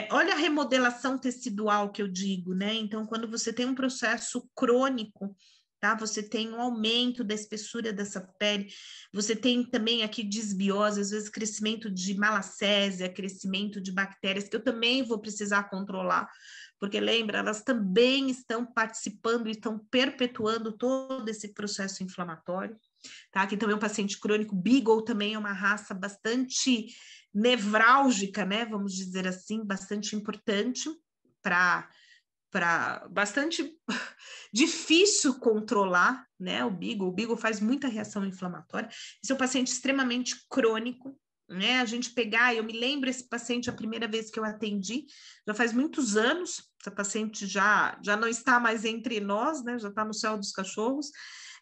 Olha a remodelação tecidual que eu digo, né? Então, quando você tem um processo crônico, tá? Você tem um aumento da espessura dessa pele, você tem também aqui desbiose, às vezes crescimento de malacésia, crescimento de bactérias, que eu também vou precisar controlar, porque lembra, elas também estão participando e estão perpetuando todo esse processo inflamatório, tá? Aqui também um paciente crônico, Beagle também é uma raça bastante nevrálgica, né? Vamos dizer assim, bastante importante para bastante difícil controlar, né? O Beagle faz muita reação inflamatória. Esse é um paciente extremamente crônico, né? A gente pegar, eu me lembro esse paciente a primeira vez que eu atendi, já faz muitos anos, essa paciente já não está mais entre nós, né? Já está no céu dos cachorros.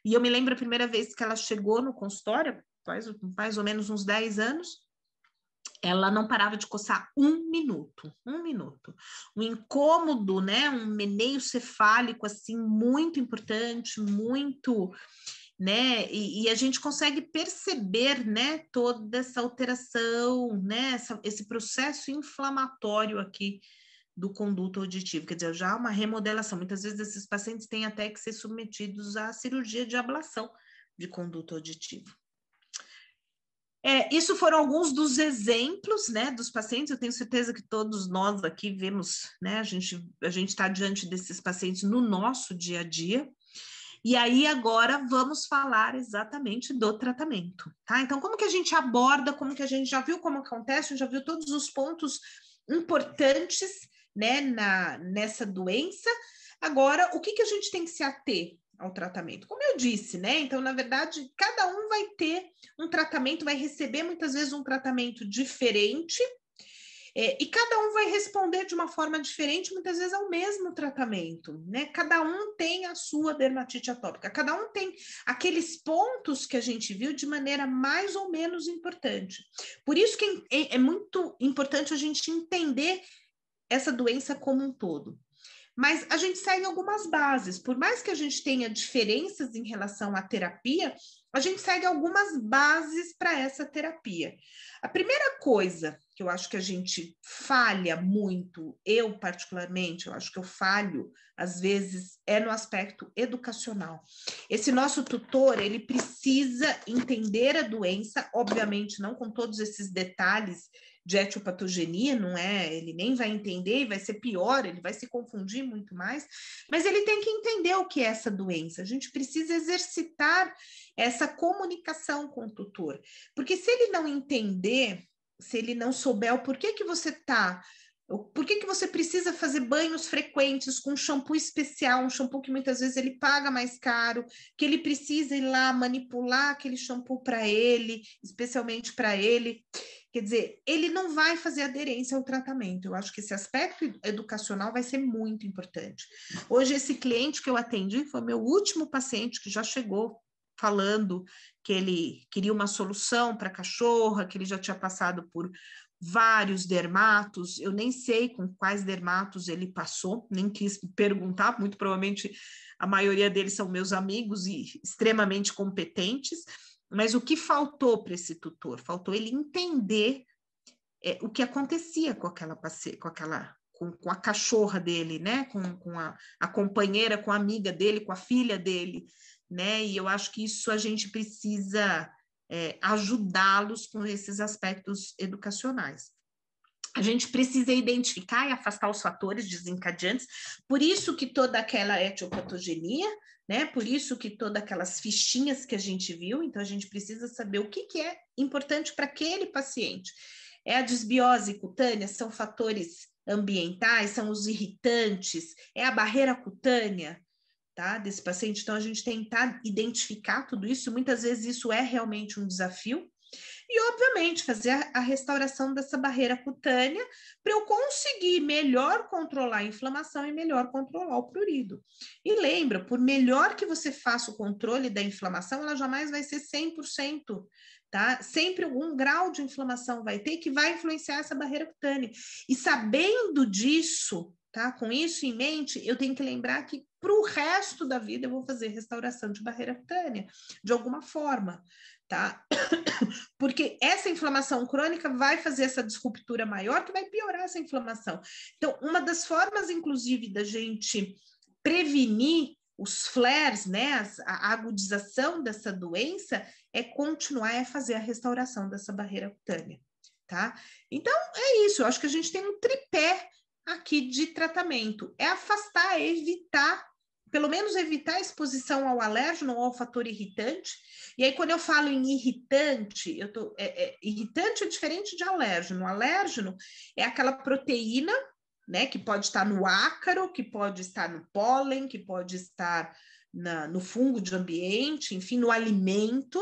E eu me lembro a primeira vez que ela chegou no consultório, faz mais ou menos uns 10 anos, ela não parava de coçar um minuto. Um incômodo, né? Um meneio cefálico, assim, muito importante, muito, né? E a gente consegue perceber, né? Toda essa alteração, né? Esse processo inflamatório aqui do conduto auditivo, quer dizer, já há uma remodelação. Muitas vezes esses pacientes têm até que ser submetidos à cirurgia de ablação de conduto auditivo. Isso foram alguns dos exemplos, né, dos pacientes. Eu tenho certeza que todos nós aqui vemos, né, a gente está diante desses pacientes no nosso dia a dia. E aí agora vamos falar exatamente do tratamento, tá? Então, como que a gente aborda, como que a gente já viu como acontece, já viu todos os pontos importantes, né, nessa doença. Agora, o que a gente tem que se ater ao tratamento? Como eu disse, né? Então, na verdade, cada um vai ter um tratamento, vai receber muitas vezes um tratamento diferente, e cada um vai responder de uma forma diferente, muitas vezes ao mesmo tratamento, né? Cada um tem a sua dermatite atópica, cada um tem aqueles pontos que a gente viu de maneira mais ou menos importante. Por isso que é muito importante a gente entender essa doença como um todo. Mas a gente segue algumas bases, por mais que a gente tenha diferenças em relação à terapia, a gente segue algumas bases para essa terapia. A primeira coisa que eu acho que a gente falha muito, eu particularmente, eu acho que eu falho, às vezes, é no aspecto educacional. Esse nosso tutor, ele precisa entender a doença, obviamente não com todos esses detalhes de etiopatogenia, não é? Ele nem vai entender e vai ser pior, ele vai se confundir muito mais, mas ele tem que entender o que é essa doença. A gente precisa exercitar essa comunicação com o tutor, porque se ele não entender, se ele não souber o porquê que você está, por que você precisa fazer banhos frequentes com um shampoo especial, um shampoo que muitas vezes ele paga mais caro, que ele precisa ir lá manipular aquele shampoo para ele, especialmente para ele. Quer dizer, ele não vai fazer aderência ao tratamento. Eu acho que esse aspecto educacional vai ser muito importante. Hoje, esse cliente que eu atendi foi meu último paciente que já chegou falando que ele queria uma solução para a cachorra, que ele já tinha passado por vários dermatos, eu nem sei com quais dermatos ele passou, nem quis perguntar, muito provavelmente a maioria deles são meus amigos e extremamente competentes, Mas o que faltou para esse tutor? Faltou ele entender o que acontecia com a cachorra dele, né? Com a companheira, com a amiga dele, com a filha dele, né? E eu acho que isso a gente precisa ajudá-los com esses aspectos educacionais. A gente precisa identificar e afastar os fatores desencadeantes, por isso que toda aquela etiopatogenia, né? Por isso que todas aquelas fichinhas que a gente viu, então a gente precisa saber o que é importante para aquele paciente. É a desbiose cutânea, são fatores ambientais, são os irritantes, é a barreira cutânea, tá, desse paciente. Então a gente tentar identificar tudo isso, muitas vezes isso é realmente um desafio. E, obviamente, fazer a restauração dessa barreira cutânea para eu conseguir melhor controlar a inflamação e melhor controlar o prurido. E lembra, por melhor que você faça o controle da inflamação, ela jamais vai ser 100%, tá? Sempre algum grau de inflamação vai ter que vai influenciar essa barreira cutânea. E sabendo disso, tá? Com isso em mente, eu tenho que lembrar que para o resto da vida eu vou fazer restauração de barreira cutânea, de alguma forma, tá? Porque essa inflamação crônica vai fazer essa disruptura maior que vai piorar essa inflamação. Então, uma das formas, inclusive, da gente prevenir os flares, né, a agudização dessa doença, é continuar a fazer a restauração dessa barreira cutânea, tá? Então, é isso. Eu acho que a gente tem um tripé aqui de tratamento. É afastar, é evitar, pelo menos evitar a exposição ao alérgeno ou ao fator irritante. E aí, quando eu falo em irritante, irritante é diferente de alérgeno. O alérgeno é aquela proteína, né, que pode estar no ácaro, que pode estar no pólen, que pode estar no fungo de ambiente, enfim, no alimento,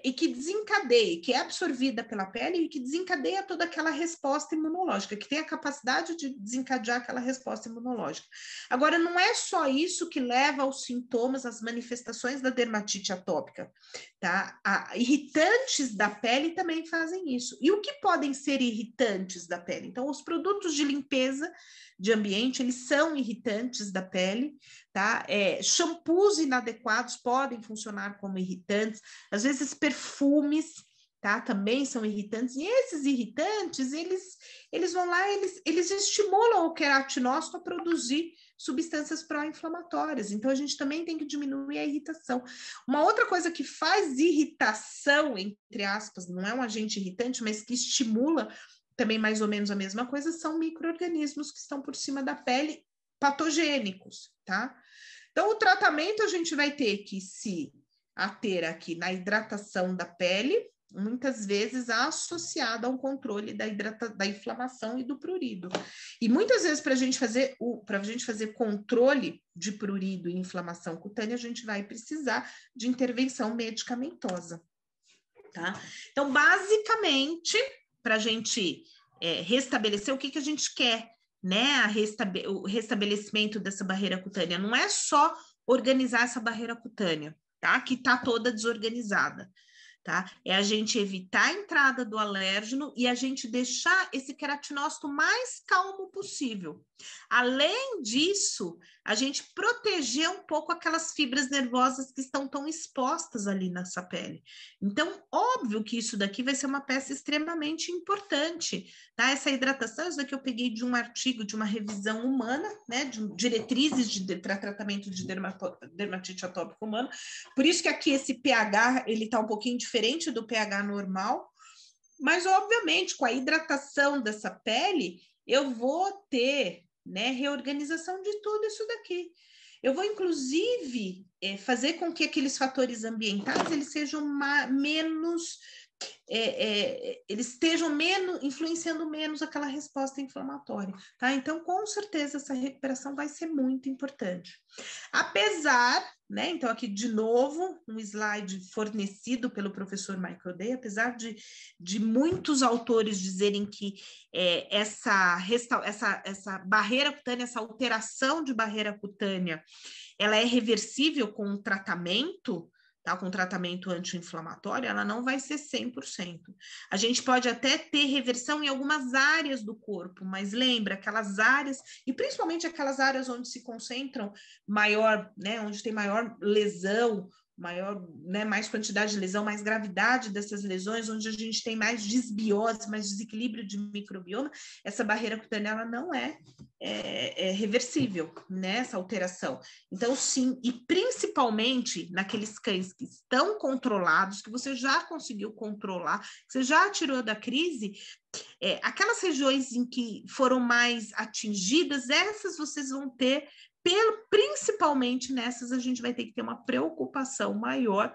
e que desencadeia, que é absorvida pela pele e que desencadeia toda aquela resposta imunológica, que tem a capacidade de desencadear aquela resposta imunológica. Agora, não é só isso que leva aos sintomas, às manifestações da dermatite atópica, tá? Irritantes da pele também fazem isso. E o que podem ser irritantes da pele? Então, os produtos de limpeza de ambiente, eles são irritantes da pele, tá? Shampoos inadequados podem funcionar como irritantes, às vezes perfumes, tá? Também são irritantes, e esses irritantes, eles vão lá, eles estimulam o queratinócito a produzir substâncias pró-inflamatórias, então a gente também tem que diminuir a irritação. Uma outra coisa que faz irritação, entre aspas, não é um agente irritante, mas que estimula também mais ou menos a mesma coisa, são micro-organismos que estão por cima da pele, patogênicos, tá? Então, o tratamento a gente vai ter que se ater aqui na hidratação da pele, muitas vezes associada ao controle da inflamação e do prurido. E muitas vezes, para a gente fazer controle de prurido e inflamação cutânea, a gente vai precisar de intervenção medicamentosa, tá? Então, basicamente, para a gente restabelecer o que a gente quer, né? O restabelecimento dessa barreira cutânea não é só organizar essa barreira cutânea, tá? Que está toda desorganizada, tá? É a gente evitar a entrada do alérgeno e a gente deixar esse queratinócito mais calmo possível. Além disso, a gente proteger um pouco aquelas fibras nervosas que estão tão expostas ali nessa pele. Então, óbvio que isso daqui vai ser uma peça extremamente importante, tá? Essa hidratação, isso daqui eu peguei de um artigo, de uma revisão humana, né? De diretrizes para tratamento de dermatite atópica humana. Por isso que aqui esse pH, ele tá um pouquinho diferente do pH normal, mas, obviamente, com a hidratação dessa pele, eu vou ter, né, reorganização de tudo isso daqui. Eu vou, inclusive, fazer com que aqueles fatores ambientais eles sejam menos... eles estejam influenciando menos aquela resposta inflamatória, tá? Então, com certeza, essa recuperação vai ser muito importante. Apesar, né? Então, aqui de novo, um slide fornecido pelo professor Michael Day, apesar de muitos autores dizerem que essa barreira cutânea, essa alteração de barreira cutânea, ela é reversível com o tratamento, tá, com tratamento anti-inflamatório, ela não vai ser 100%. A gente pode até ter reversão em algumas áreas do corpo, mas lembra, aquelas áreas, e principalmente aquelas áreas onde se concentram maior, né, onde tem maior lesão né, mais quantidade de lesão, mais gravidade dessas lesões, onde a gente tem mais desbiose, mais desequilíbrio de microbioma, essa barreira cutânea ela não é reversível, né, essa alteração. Então, sim, e principalmente naqueles cães que estão controlados, que você já conseguiu controlar, que você já tirou da crise, aquelas regiões em que foram mais atingidas, essas vocês vão ter, principalmente nessas, a gente vai ter que ter uma preocupação maior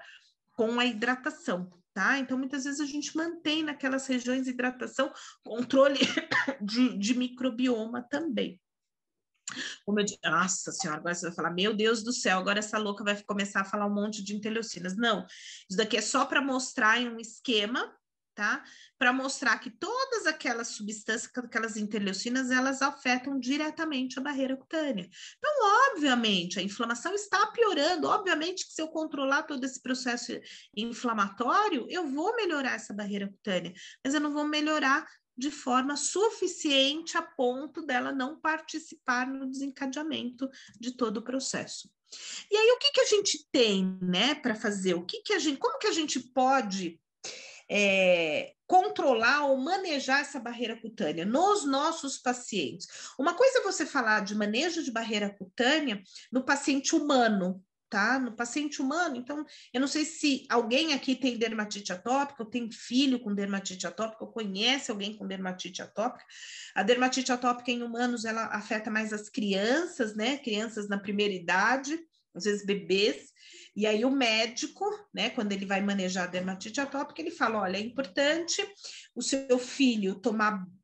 com a hidratação, tá? Então, muitas vezes a gente mantém naquelas regiões de hidratação controle de microbioma também. Como eu disse, nossa senhora, agora você vai falar, meu Deus do céu, agora essa louca vai começar a falar um monte de interleucinas. Não, isso daqui é só para mostrar em um esquema, tá? Para mostrar que todas aquelas substâncias, aquelas interleucinas, elas afetam diretamente a barreira cutânea. Então, obviamente, a inflamação está piorando. Obviamente que se eu controlar todo esse processo inflamatório, eu vou melhorar essa barreira cutânea, mas eu não vou melhorar de forma suficiente a ponto dela não participar no desencadeamento de todo o processo. E aí, o que a gente tem, né, para fazer? Como que a gente pode controlar ou manejar essa barreira cutânea nos nossos pacientes? Uma coisa é você falar de manejo de barreira cutânea no paciente humano, tá? No paciente humano, então, eu não sei se alguém aqui tem dermatite atópica, ou tem filho com dermatite atópica, ou conhece alguém com dermatite atópica. A dermatite atópica em humanos, ela afeta mais as crianças, né? Crianças na primeira idade, às vezes bebês, e aí o médico, né, quando ele vai manejar a dermatite atópica, ele fala, olha, é importante o seu filho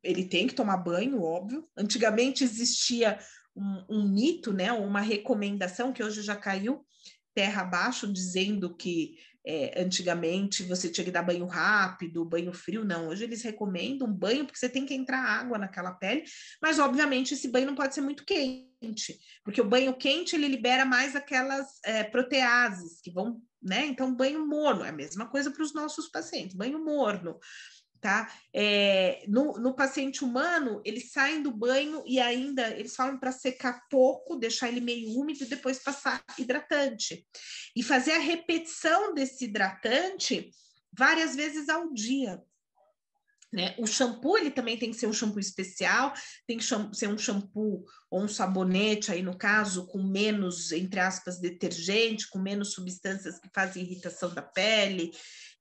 ele tem que tomar banho, óbvio. Antigamente existia um mito, né, uma recomendação que hoje já caiu terra abaixo, dizendo que antigamente você tinha que dar banho rápido, banho frio, não. Hoje eles recomendam banho porque você tem que entrar água naquela pele, mas obviamente esse banho não pode ser muito quente, porque o banho quente ele libera mais aquelas proteases que vão, né? Então banho morno é a mesma coisa para os nossos pacientes, banho morno. Tá? No paciente humano, eles saem do banho e ainda eles falam para secar pouco, deixar ele meio úmido e depois passar hidratante. E fazer a repetição desse hidratante várias vezes ao dia. Né? O shampoo, ele também tem que ser um shampoo especial, tem que ser um shampoo ou um sabonete, aí no caso, com menos, entre aspas, detergente, com menos substâncias que fazem irritação da pele.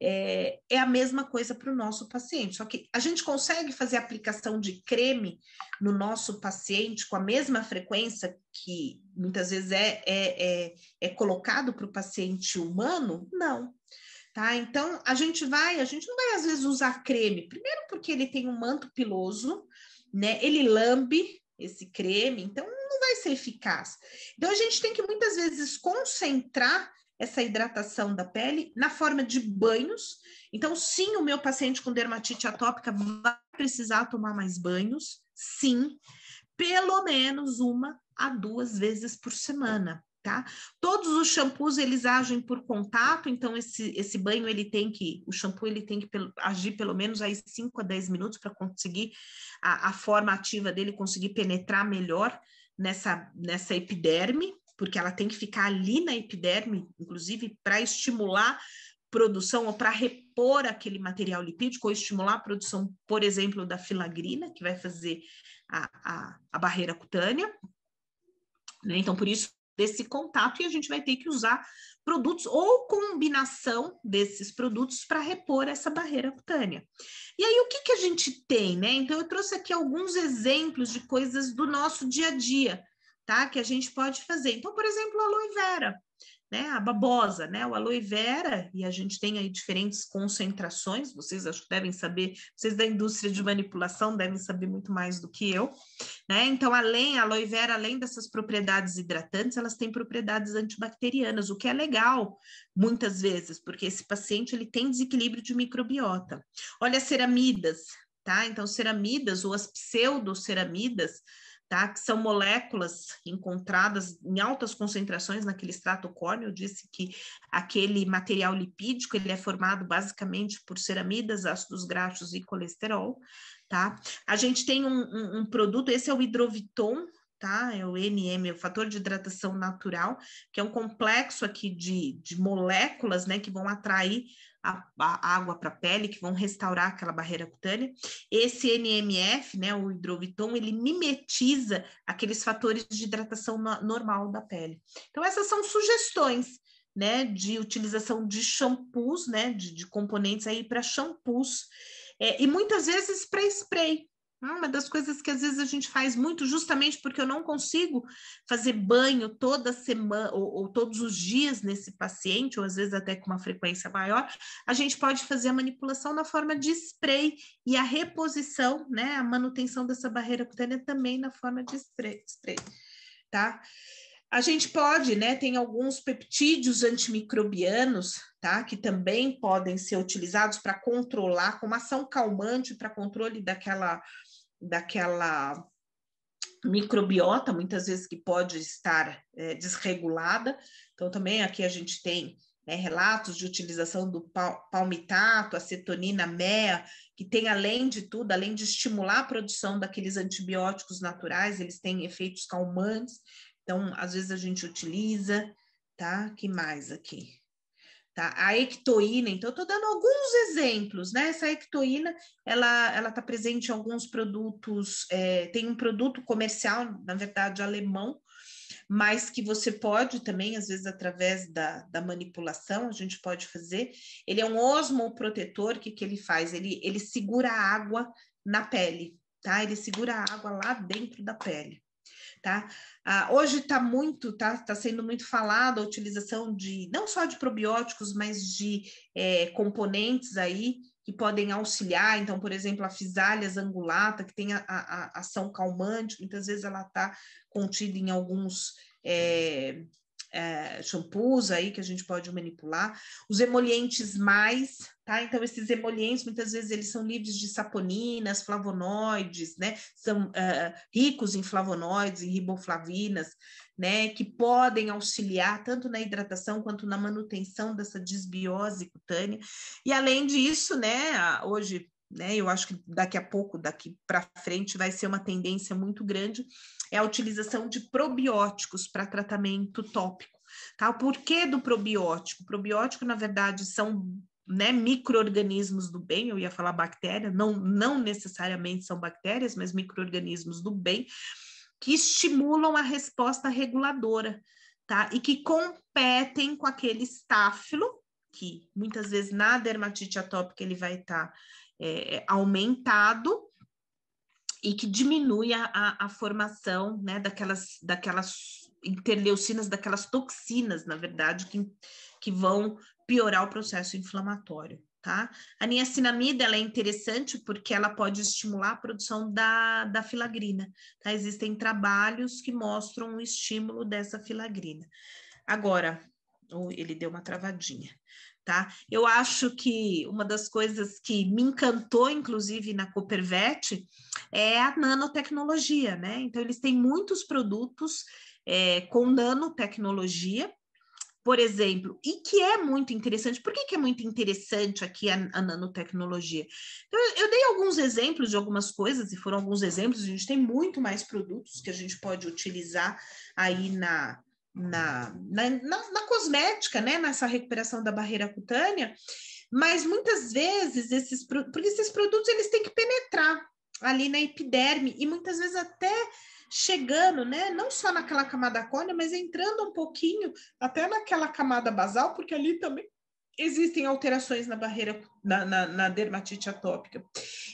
É a mesma coisa para o nosso paciente, só que a gente consegue fazer aplicação de creme no nosso paciente com a mesma frequência que muitas vezes é colocado para o paciente humano? Não. Tá? Então, a gente não vai às vezes usar creme, primeiro porque ele tem um manto piloso, né? Ele lambe esse creme, então não vai ser eficaz. Então, a gente tem que muitas vezes concentrar essa hidratação da pele na forma de banhos. Então, sim, o meu paciente com dermatite atópica vai precisar tomar mais banhos, sim, pelo menos 1 a 2 vezes por semana. Tá? Todos os shampoos eles agem por contato, então esse banho o shampoo ele tem que agir pelo menos aí 5 a 10 minutos para conseguir a forma ativa dele conseguir penetrar melhor nessa epiderme, porque ela tem que ficar ali na epiderme, inclusive para estimular produção ou para repor aquele material lipídico ou estimular a produção, por exemplo, da filagrina, que vai fazer a barreira cutânea, né? Então, por isso desse contato, e a gente vai ter que usar produtos ou combinação desses produtos para repor essa barreira cutânea. E aí, o que a gente tem, né? Então, eu trouxe aqui alguns exemplos de coisas do nosso dia a dia, tá? Que a gente pode fazer. Então, por exemplo, a aloe vera, né? A babosa, né? O aloe vera, e a gente tem aí diferentes concentrações, vocês acho que devem saber, vocês da indústria de manipulação devem saber muito mais do que eu, né? Então, a aloe vera, além dessas propriedades hidratantes, elas têm propriedades antibacterianas, o que é legal, muitas vezes, porque esse paciente, ele tem desequilíbrio de microbiota. Olha, ceramidas, tá? Então, ceramidas ou as pseudoceramidas, tá? Que são moléculas encontradas em altas concentrações naquele extrato córneo. Eu disse que aquele material lipídico, ele é formado basicamente por ceramidas, ácidos graxos e colesterol, tá? A gente tem um produto, esse é o Hidroviton, tá? É o NM, o fator de hidratação natural, que é um complexo aqui de moléculas, né, que vão atrair a água para a pele, que vão restaurar aquela barreira cutânea. Esse NMF, né, o hidroviton, ele mimetiza aqueles fatores de hidratação normal da pele. Então, essas são sugestões, né, de utilização de shampoos, né, de componentes aí para shampoos, e muitas vezes para spray. Uma das coisas que às vezes a gente faz muito, justamente porque eu não consigo fazer banho toda semana ou todos os dias nesse paciente, ou às vezes até com uma frequência maior, a gente pode fazer a manipulação na forma de spray e a reposição, né, a manutenção dessa barreira cutânea também na forma de spray, tá? A gente pode, né, tem alguns peptídeos antimicrobianos, tá, que também podem ser utilizados para controlar, como ação calmante para controle daquela microbiota, muitas vezes que pode estar desregulada. Então, também aqui a gente tem, né, relatos de utilização do palmitato, acetonina, mea, que tem, além de tudo, além de estimular a produção daqueles antibióticos naturais, eles têm efeitos calmantes. Então, às vezes a gente utiliza, tá? Que mais aqui? Tá? A ectoína, então, eu estou dando alguns exemplos, né? Essa ectoína, ela está presente em alguns produtos, tem um produto comercial, na verdade, alemão, mas que você pode também, às vezes, através da manipulação, a gente pode fazer. Ele é um osmoprotetor, que ele faz? Ele segura a água na pele, tá? Ele segura a água lá dentro da pele. Tá? Hoje está sendo muito falado a utilização de, não só de probióticos, mas de componentes aí que podem auxiliar. Então, por exemplo, a Physalia angulata, que tem a ação calmante, muitas vezes ela está contida em alguns shampoos aí que a gente pode manipular. Os emolientes mais, tá? Então, esses emolientes, muitas vezes, eles são livres de saponinas, flavonoides, né? São ricos em flavonoides, em riboflavinas, né? Que podem auxiliar tanto na hidratação quanto na manutenção dessa desbiose cutânea. E, além disso, né? Hoje, né, eu acho que daqui a pouco, daqui para frente, vai ser uma tendência muito grande, é a utilização de probióticos para tratamento tópico. Tá? O porquê do probiótico? O probiótico, na verdade, são, né, micro-organismos do bem, eu ia falar bactéria, não necessariamente são bactérias, mas micro-organismos do bem, que estimulam a resposta reguladora, tá? E que competem com aquele estáfilo, que muitas vezes na dermatite atópica ele vai estar aumentado, e que diminui a formação, né, daquelas interleucinas, daquelas toxinas, na verdade, que vão piorar o processo inflamatório, tá? A niacinamida, ela é interessante porque ela pode estimular a produção da filagrina, tá? Existem trabalhos que mostram o estímulo dessa filagrina. Agora, ele deu uma travadinha. Tá? Eu acho que uma das coisas que me encantou, inclusive na Coopervet, é a nanotecnologia, né? Então, eles têm muitos produtos com nanotecnologia, por exemplo, e que é muito interessante. Por que é muito interessante aqui a nanotecnologia? Então, eu dei alguns exemplos de algumas coisas, e foram alguns exemplos, a gente tem muito mais produtos que a gente pode utilizar aí na cosmética, né, nessa recuperação da barreira cutânea, mas muitas vezes porque esses produtos eles têm que penetrar ali na epiderme e muitas vezes até chegando, né, não só naquela camada córnea, mas entrando um pouquinho até naquela camada basal, porque ali também existem alterações na barreira, na dermatite atópica.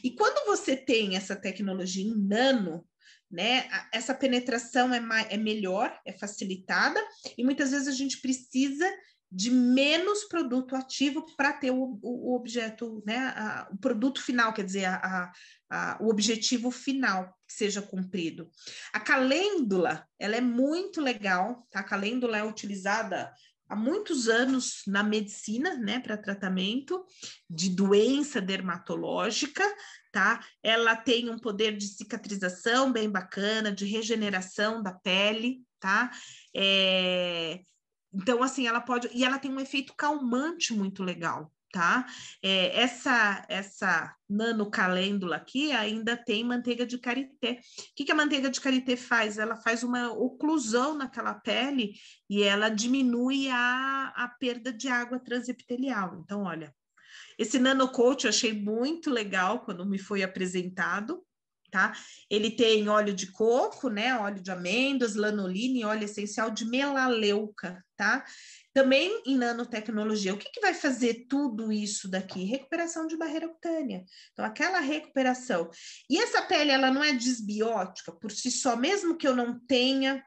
E quando você tem essa tecnologia em nano, né, essa penetração é melhor, é facilitada, e muitas vezes a gente precisa de menos produto ativo para ter o objeto, né, o produto final, quer dizer, o objetivo final que seja cumprido. A calêndula, ela é muito legal, tá? A calêndula é utilizada há muitos anos na medicina, né, para tratamento de doença dermatológica, tá? Ela tem um poder de cicatrização bem bacana, de regeneração da pele, tá? Então, assim, ela tem um efeito calmante muito legal, tá? Essa nanocalêndula aqui ainda tem manteiga de karité. O que a manteiga de karité faz? Ela faz uma oclusão naquela pele e ela diminui a perda de água transepitelial. Então, olha, esse nanocoat eu achei muito legal quando me foi apresentado, tá? Ele tem óleo de coco, né? Óleo de amêndoas, lanolina e óleo essencial de melaleuca, tá? Também em nanotecnologia. O que vai fazer tudo isso daqui? Recuperação de barreira cutânea. Então, aquela recuperação. E essa pele, ela não é desbiótica por si só, mesmo que eu não tenha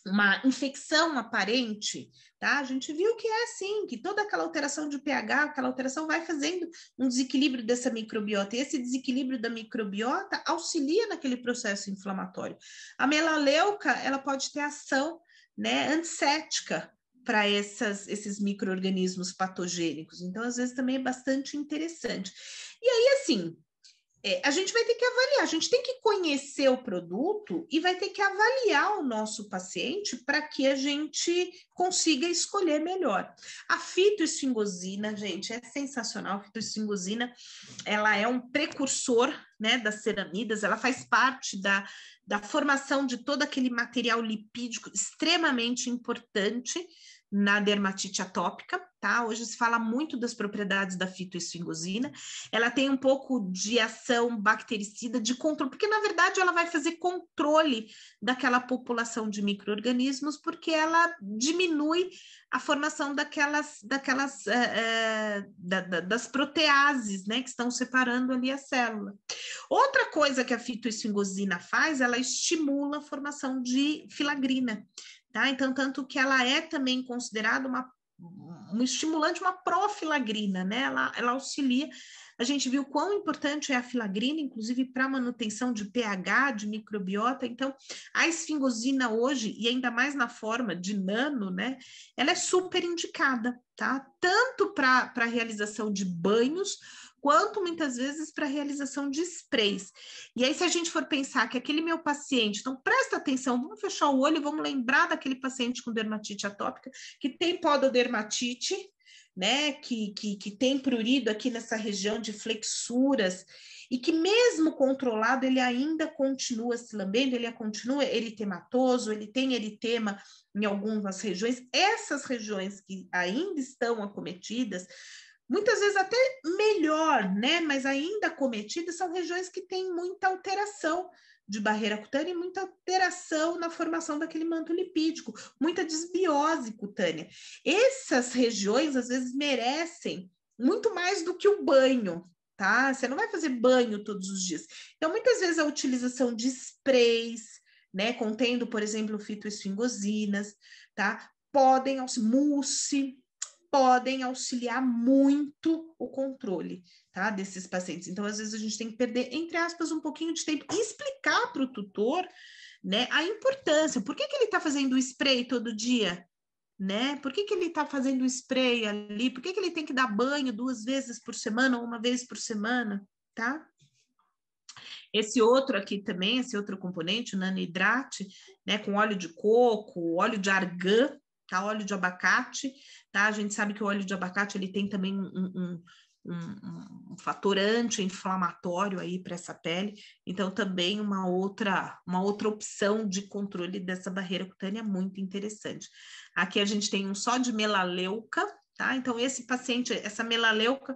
uma infecção aparente, tá? A gente viu que é assim, que toda aquela alteração de pH, aquela alteração vai fazendo um desequilíbrio dessa microbiota, e esse desequilíbrio da microbiota auxilia naquele processo inflamatório. A melaleuca, ela pode ter ação, né, antisséptica para esses micro-organismos patogênicos, então às vezes também é bastante interessante. E aí, assim, a gente vai ter que avaliar, a gente tem que conhecer o produto e vai ter que avaliar o nosso paciente para que a gente consiga escolher melhor. A fitoesfingosina, gente, é sensacional. A fitoesfingosina, ela é um precursor, né, das ceramidas, ela faz parte da formação de todo aquele material lipídico extremamente importante na dermatite atópica, tá? Hoje se fala muito das propriedades da fitoesfingosina. Ela tem um pouco de ação bactericida, de controle, porque na verdade ela vai fazer controle daquela população de micro-organismos, porque ela diminui a formação das proteases, né, que estão separando ali a célula. Outra coisa que a fitoesfingosina faz, ela estimula a formação de filagrina. Tá? Então, tanto que ela é também considerada um estimulante, uma profilagrina, né? Ela auxilia. A gente viu quão importante é a filagrina, inclusive para manutenção de pH, de microbiota. Então, a esfingosina hoje, e ainda mais na forma de nano, né? Ela é super indicada, tá? Tanto para a realização de banhos, quanto muitas vezes para a realização de sprays. E aí, se a gente for pensar que aquele meu paciente, então presta atenção, vamos fechar o olho e vamos lembrar daquele paciente com dermatite atópica, que tem pododermatite, né, que tem prurido aqui nessa região de flexuras, e que mesmo controlado, ele ainda continua se lambendo, ele continua eritematoso, ele tem eritema em algumas regiões. Essas regiões que ainda estão acometidas, muitas vezes até melhor, né? Mas ainda acometidas são regiões que têm muita alteração de barreira cutânea e muita alteração na formação daquele manto lipídico, muita desbiose cutânea. Essas regiões, às vezes, merecem muito mais do que o banho, tá? Você não vai fazer banho todos os dias. Então, muitas vezes, a utilização de sprays, né? Contendo, por exemplo, fitoesfingosinas, tá? Mousse, podem auxiliar muito o controle, tá, desses pacientes. Então, às vezes, a gente tem que perder, entre aspas, um pouquinho de tempo e explicar para o tutor, né, a importância. Por que ele está fazendo o spray todo dia? Né? Por que ele está fazendo o spray ali? Por que ele tem que dar banho 2 vezes por semana ou 1 vez por semana? Tá? Esse outro aqui também, esse outro componente, o nanohidrate, né, com óleo de coco, óleo de argan, tá? Óleo de abacate, tá? A gente sabe que o óleo de abacate ele tem também um fator anti-inflamatório aí para essa pele, então também uma outra opção de controle dessa barreira cutânea muito interessante. Aqui a gente tem um só de melaleuca, tá? Então esse paciente, essa melaleuca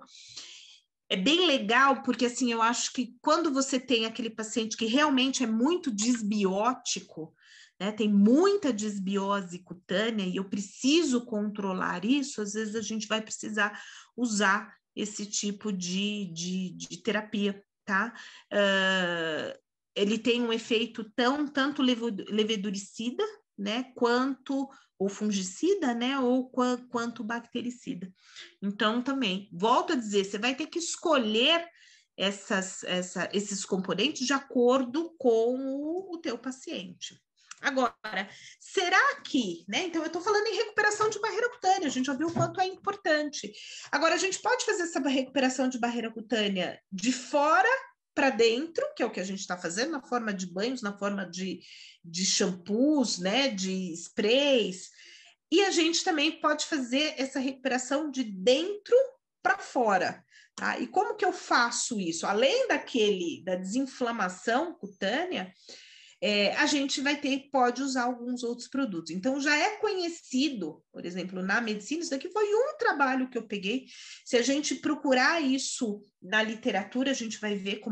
é bem legal, porque assim, eu acho que quando você tem aquele paciente que realmente é muito desbiótico, né, tem muita desbiose cutânea e eu preciso controlar isso, às vezes a gente vai precisar usar esse tipo de terapia, tá? Ele tem um efeito tanto leveduricida, né, quanto ou fungicida, né, ou quanto bactericida. Então, também, volto a dizer, você vai ter que escolher esses componentes de acordo com o teu paciente. Agora, será que, né? Então, eu estou falando em recuperação de barreira cutânea, a gente já viu o quanto é importante. Agora, a gente pode fazer essa recuperação de barreira cutânea de fora para dentro, que é o que a gente está fazendo, na forma de banhos, na forma de shampoos, né? De sprays. E a gente também pode fazer essa recuperação de dentro para fora. Tá? E como que eu faço isso? Além da desinflamação cutânea, a gente pode usar alguns outros produtos. Então, já é conhecido, por exemplo, na medicina, isso daqui foi um trabalho que eu peguei. Se a gente procurar isso na literatura, a gente vai ver com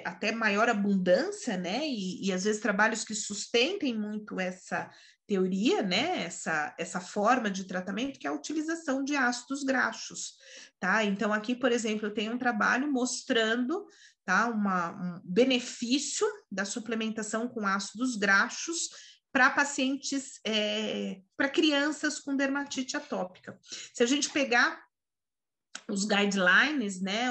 até maior abundância, né? E às vezes trabalhos que sustentem muito essa teoria, né? Essa forma de tratamento, que é a utilização de ácidos graxos, tá? Então, aqui, por exemplo, eu tenho um trabalho mostrando, tá, um benefício da suplementação com ácidos graxos para pacientes, para crianças com dermatite atópica. Se a gente pegar os guidelines, né,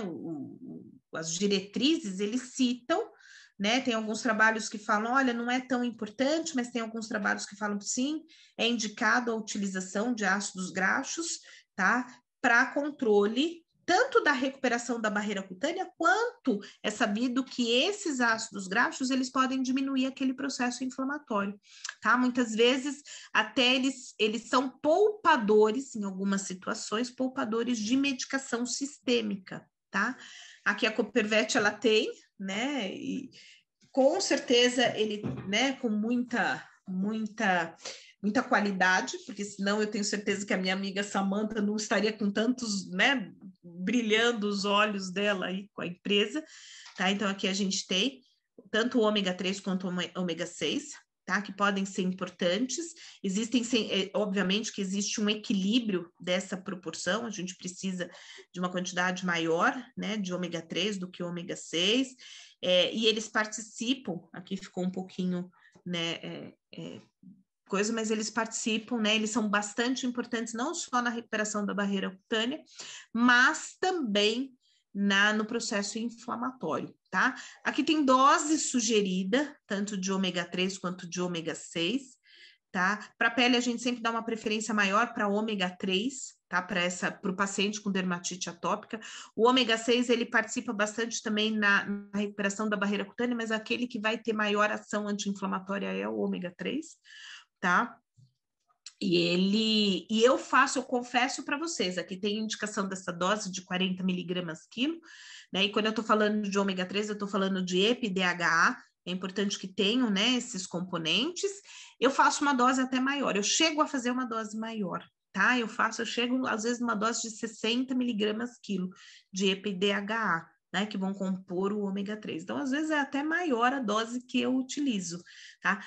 as diretrizes, eles citam, né, tem alguns trabalhos que falam, olha, não é tão importante, mas tem alguns trabalhos que falam, sim, é indicado a utilização de ácidos graxos, tá, para controle tanto da recuperação da barreira cutânea, quanto é sabido que esses ácidos graxos, eles podem diminuir aquele processo inflamatório, tá? Muitas vezes, até eles são poupadores, em algumas situações, poupadores de medicação sistêmica, tá? Aqui a Copervet, ela tem, né, e com certeza ele, né, com muita qualidade, porque senão eu tenho certeza que a minha amiga Samantha não estaria com tantos, né, brilhando os olhos dela aí com a empresa, tá? Então aqui a gente tem tanto o ômega 3 quanto o ômega 6, tá? Que podem ser importantes. Obviamente que existe um equilíbrio dessa proporção, a gente precisa de uma quantidade maior, né, de ômega 3 do que ômega 6, e eles participam, aqui ficou um pouquinho, né, coisa, mas eles participam, né? Eles são bastante importantes, não só na recuperação da barreira cutânea, mas também no processo inflamatório, tá? Aqui tem dose sugerida, tanto de ômega 3 quanto de ômega 6, tá? Para a pele, a gente sempre dá uma preferência maior para ômega 3, tá? Para o paciente com dermatite atópica. O ômega 6, ele participa bastante também na recuperação da barreira cutânea, mas aquele que vai ter maior ação anti-inflamatória é o ômega 3, tá? E eu confesso para vocês, aqui tem indicação dessa dose de 40 miligramas quilo, né? E quando eu estou falando de ômega 3, eu estou falando de EPA-DHA, é importante que tenham, né, esses componentes. Eu faço uma dose até maior, eu chego a fazer uma dose maior, tá? Eu chego às vezes numa dose de 60 miligramas quilo de EPA-DHA, né, que vão compor o ômega 3. Então, às vezes, é até maior a dose que eu utilizo, tá?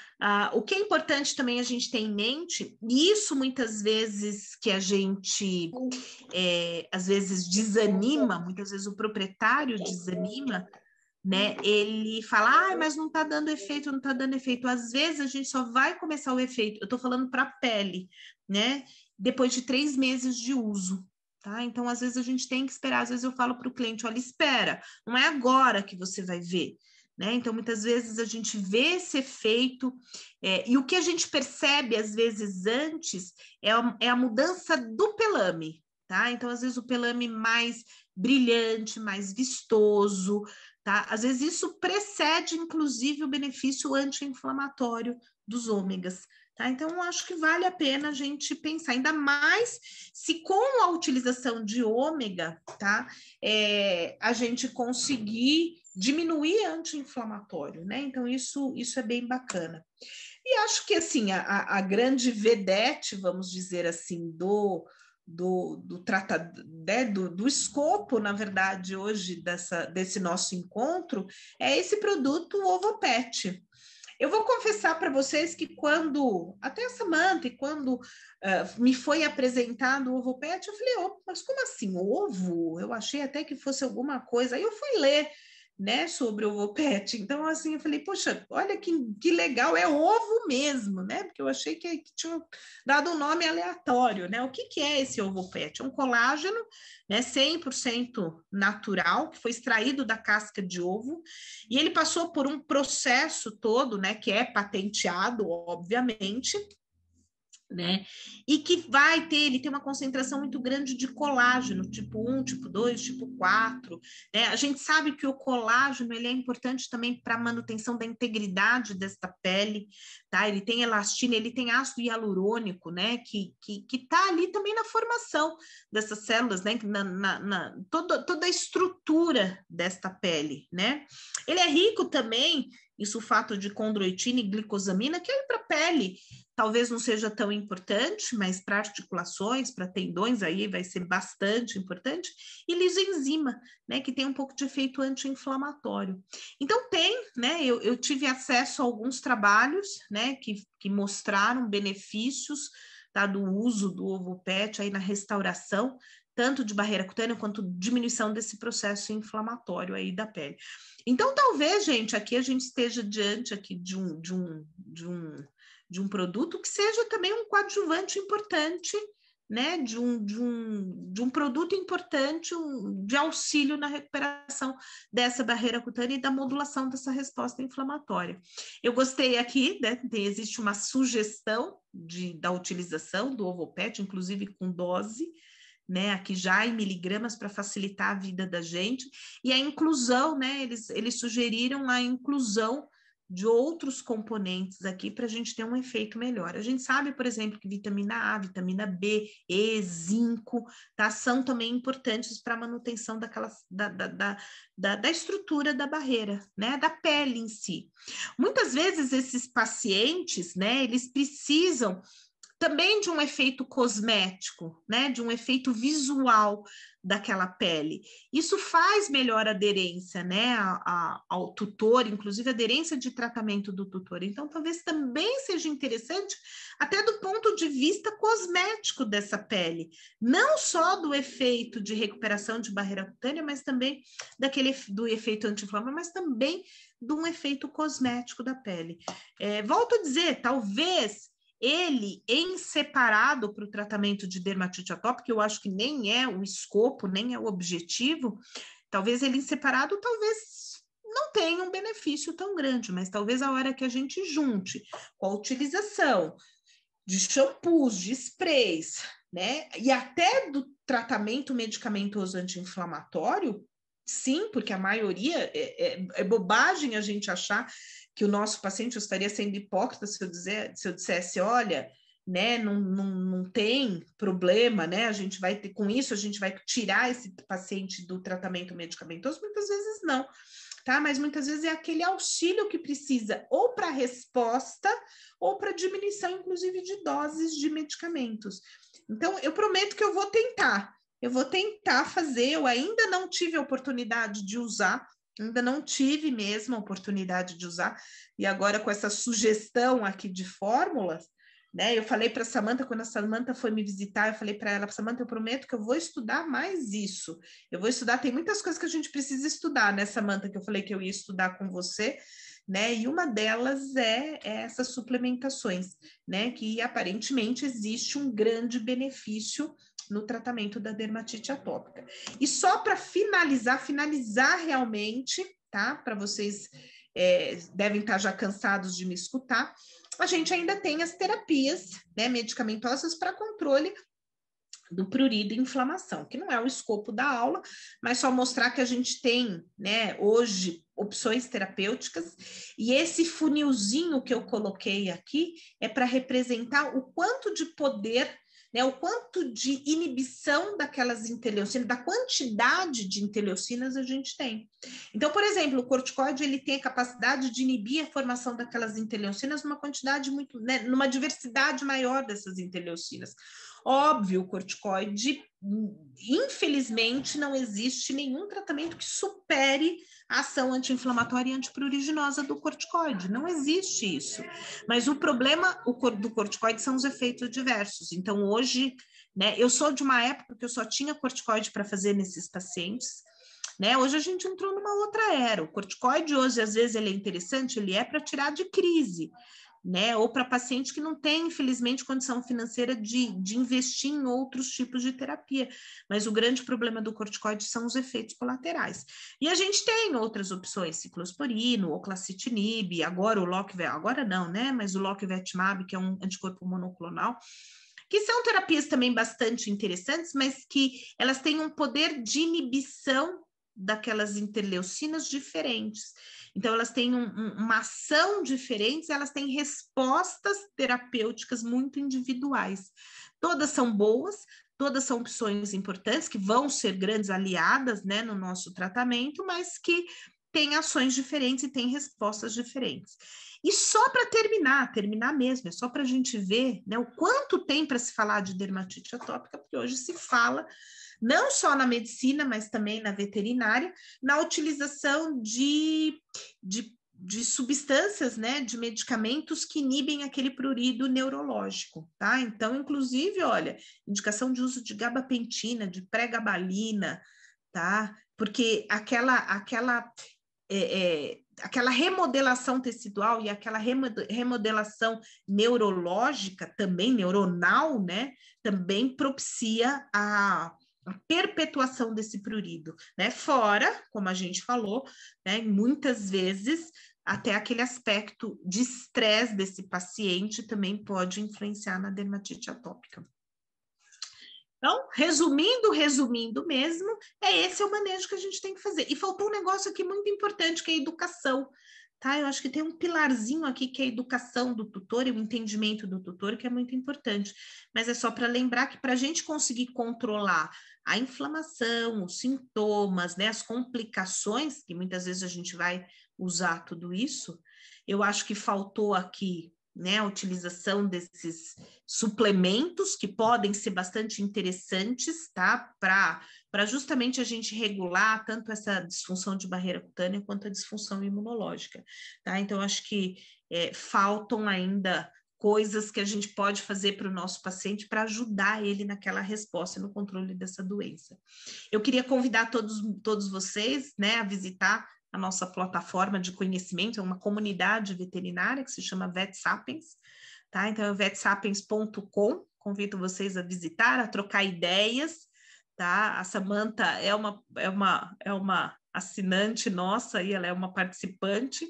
O que é importante também a gente ter em mente, e isso muitas vezes que a gente, às vezes, desanima, muitas vezes o proprietário desanima, né? Ele fala, mas não está dando efeito, não está dando efeito. Às vezes, a gente só vai começar o efeito, eu estou falando para a pele, né? Depois de 3 meses de uso. Tá? Então, às vezes a gente tem que esperar, às vezes eu falo para o cliente, olha, espera, não é agora que você vai ver, né? Então, muitas vezes a gente vê esse efeito, e o que a gente percebe, às vezes, antes, é a mudança do pelame, tá? Então, às vezes o pelame mais brilhante, mais vistoso, tá? Às vezes isso precede, inclusive, o benefício anti-inflamatório dos ômegas. Tá? Então, eu acho que vale a pena a gente pensar, ainda mais se com a utilização de ômega, tá? A gente conseguir diminuir anti-inflamatório, né? Então, isso é bem bacana. E acho que, assim, a grande vedete, vamos dizer assim, do escopo, na verdade, hoje desse nosso encontro, é esse produto OvoPet. Eu vou confessar para vocês que até a Samantha, quando me foi apresentado o OvoPet, eu falei, mas como assim, ovo? Eu achei até que fosse alguma coisa. Aí eu fui ler, né, sobre o OvoPet. Então, assim, eu falei, poxa, olha que legal, é ovo mesmo, né? Porque eu achei que tinha dado um nome aleatório, né? O que é esse OvoPet? É um colágeno, né, 100% natural, que foi extraído da casca de ovo, e ele passou por um processo todo, né, que é patenteado, obviamente, né? E que ele tem uma concentração muito grande de colágeno, tipo 1, tipo 2, tipo 4, né? A gente sabe que o colágeno, ele é importante também para a manutenção da integridade desta pele, tá? Ele tem elastina, ele tem ácido hialurônico, né? Que tá ali também na formação dessas células, né? Toda a estrutura desta pele, né? Ele é rico também em sulfato de condroitina e glicosamina, que é para a pele talvez não seja tão importante, mas para articulações, para tendões, aí vai ser bastante importante, e lisenzima, né, que tem um pouco de efeito anti-inflamatório. Então tem, né, eu tive acesso a alguns trabalhos, né, que mostraram benefícios, tá, do uso do ovo PET aí na restauração, tanto de barreira cutânea quanto diminuição desse processo inflamatório aí da pele. Então, talvez, gente, aqui a gente esteja diante aqui de um produto que seja também um coadjuvante importante, né? De um produto importante, de auxílio na recuperação dessa barreira cutânea e da modulação dessa resposta inflamatória. Eu gostei aqui, né? Existe uma sugestão da utilização do ovo PET, inclusive com dose, né, aqui já em miligramas para facilitar a vida da gente, e a inclusão, né, eles sugeriram a inclusão de outros componentes aqui para a gente ter um efeito melhor. A gente sabe, por exemplo, que vitamina A, vitamina B, E, zinco, tá, são também importantes para a manutenção da estrutura da barreira, né, da pele em si. Muitas vezes esses pacientes, né, eles precisam também de um efeito cosmético, né, de um efeito visual daquela pele. Isso faz melhor aderência, né, ao tutor, inclusive aderência de tratamento do tutor. Então, talvez também seja interessante, até do ponto de vista cosmético dessa pele, não só do efeito de recuperação de barreira cutânea, mas também do efeito anti-inflamatório, mas também de um efeito cosmético da pele. Volto a dizer, talvez ele em separado para o tratamento de dermatite atópica, que eu acho que nem é o escopo, nem é o objetivo, talvez ele em separado, talvez não tenha um benefício tão grande, mas talvez a hora que a gente junte com a utilização de shampoos, de sprays, né, e até do tratamento medicamentoso anti-inflamatório, sim, porque a maioria é bobagem a gente achar que o nosso paciente, eu estaria sendo hipócrita se eu dissesse, olha, né, não tem problema, né, a gente vai ter, com isso a gente vai tirar esse paciente do tratamento medicamentoso, muitas vezes não, tá, mas muitas vezes é aquele auxílio que precisa ou para resposta ou para diminuição, inclusive, de doses de medicamentos. Então, eu prometo que eu vou tentar fazer, eu ainda não tive a oportunidade de usar, ainda não tive mesmo a oportunidade de usar, e agora com essa sugestão aqui de fórmulas, né, eu falei para a Samantha, quando a Samantha foi me visitar, eu falei para ela, Samantha, eu prometo que eu vou estudar mais isso, eu vou estudar, tem muitas coisas que a gente precisa estudar, né, Samantha, que eu falei que eu ia estudar com você, né, e uma delas é essas suplementações, né, que aparentemente existe um grande benefício no tratamento da dermatite atópica. E só para finalizar realmente, tá? Para vocês devem estar já cansados de me escutar, a gente ainda tem as terapias, né, medicamentosas para controle do prurido e inflamação, que não é o escopo da aula, mas só mostrar que a gente tem, né, hoje, opções terapêuticas, e esse funilzinho que eu coloquei aqui é para representar o quanto de poder, né, o quanto de inibição daquelas interleucinas, da quantidade de interleucinas a gente tem. Então, por exemplo, o corticoide, ele tem a capacidade de inibir a formação daquelas interleucinas numa quantidade muito, né, numa diversidade maior dessas interleucinas. Óbvio, o corticoide, infelizmente, não existe nenhum tratamento que supere a ação anti-inflamatória e antipruriginosa do corticoide. Não existe isso. Mas o problema do corticoide são os efeitos diversos. Então, hoje, né, eu sou de uma época que eu só tinha corticoide para fazer nesses pacientes, né? Hoje a gente entrou numa outra era. O corticoide hoje, às vezes, ele é interessante, ele é para tirar de crise, né? Ou para paciente que não tem, infelizmente, condição financeira de investir em outros tipos de terapia. Mas o grande problema do corticoide são os efeitos colaterais. E a gente tem outras opções, ciclosporino, oclacitinib, agora o agora não, né? Mas o loquevetimab, que é um anticorpo monoclonal, que são terapias também bastante interessantes, mas que elas têm um poder de inibição daquelas interleucinas diferentes. Então, elas têm uma ação diferente, elas têm respostas terapêuticas muito individuais. Todas são boas, todas são opções importantes, que vão ser grandes aliadas, né, no nosso tratamento, mas que têm ações diferentes e têm respostas diferentes. E só para terminar mesmo, é só para a gente ver, né, o quanto tem para se falar de dermatite atópica, porque hoje se fala não só na medicina, mas também na veterinária, na utilização de substâncias, né, de medicamentos que inibem aquele prurido neurológico, tá? Então, inclusive, olha, indicação de uso de gabapentina, de pregabalina, tá? Porque aquela remodelação tecidual e aquela remodelação neurológica, também neuronal, né, também propicia a perpetuação desse prurido, né? Fora, como a gente falou, né, muitas vezes até aquele aspecto de estresse desse paciente também pode influenciar na dermatite atópica. Então, resumindo mesmo, esse é o manejo que a gente tem que fazer. E faltou um negócio aqui muito importante, que é a educação, tá? Eu acho que tem um pilarzinho aqui, que é a educação do tutor e o entendimento do tutor, que é muito importante. Mas é só para lembrar que para a gente conseguir controlar a inflamação, os sintomas, né, as complicações, que muitas vezes a gente vai usar tudo isso, eu acho que faltou aqui, né, a utilização desses suplementos que podem ser bastante interessantes, tá? Para justamente a gente regular tanto essa disfunção de barreira cutânea quanto a disfunção imunológica, tá? Então, acho que faltam ainda coisas que a gente pode fazer para o nosso paciente para ajudar ele naquela resposta e no controle dessa doença. Eu queria convidar todos vocês, né, a visitar a nossa plataforma de conhecimento, é uma comunidade veterinária que se chama VetSapiens, tá? Então é vetsapiens.com, convido vocês a visitar, a trocar ideias, tá? A Samantha é uma assinante nossa e ela é uma participante,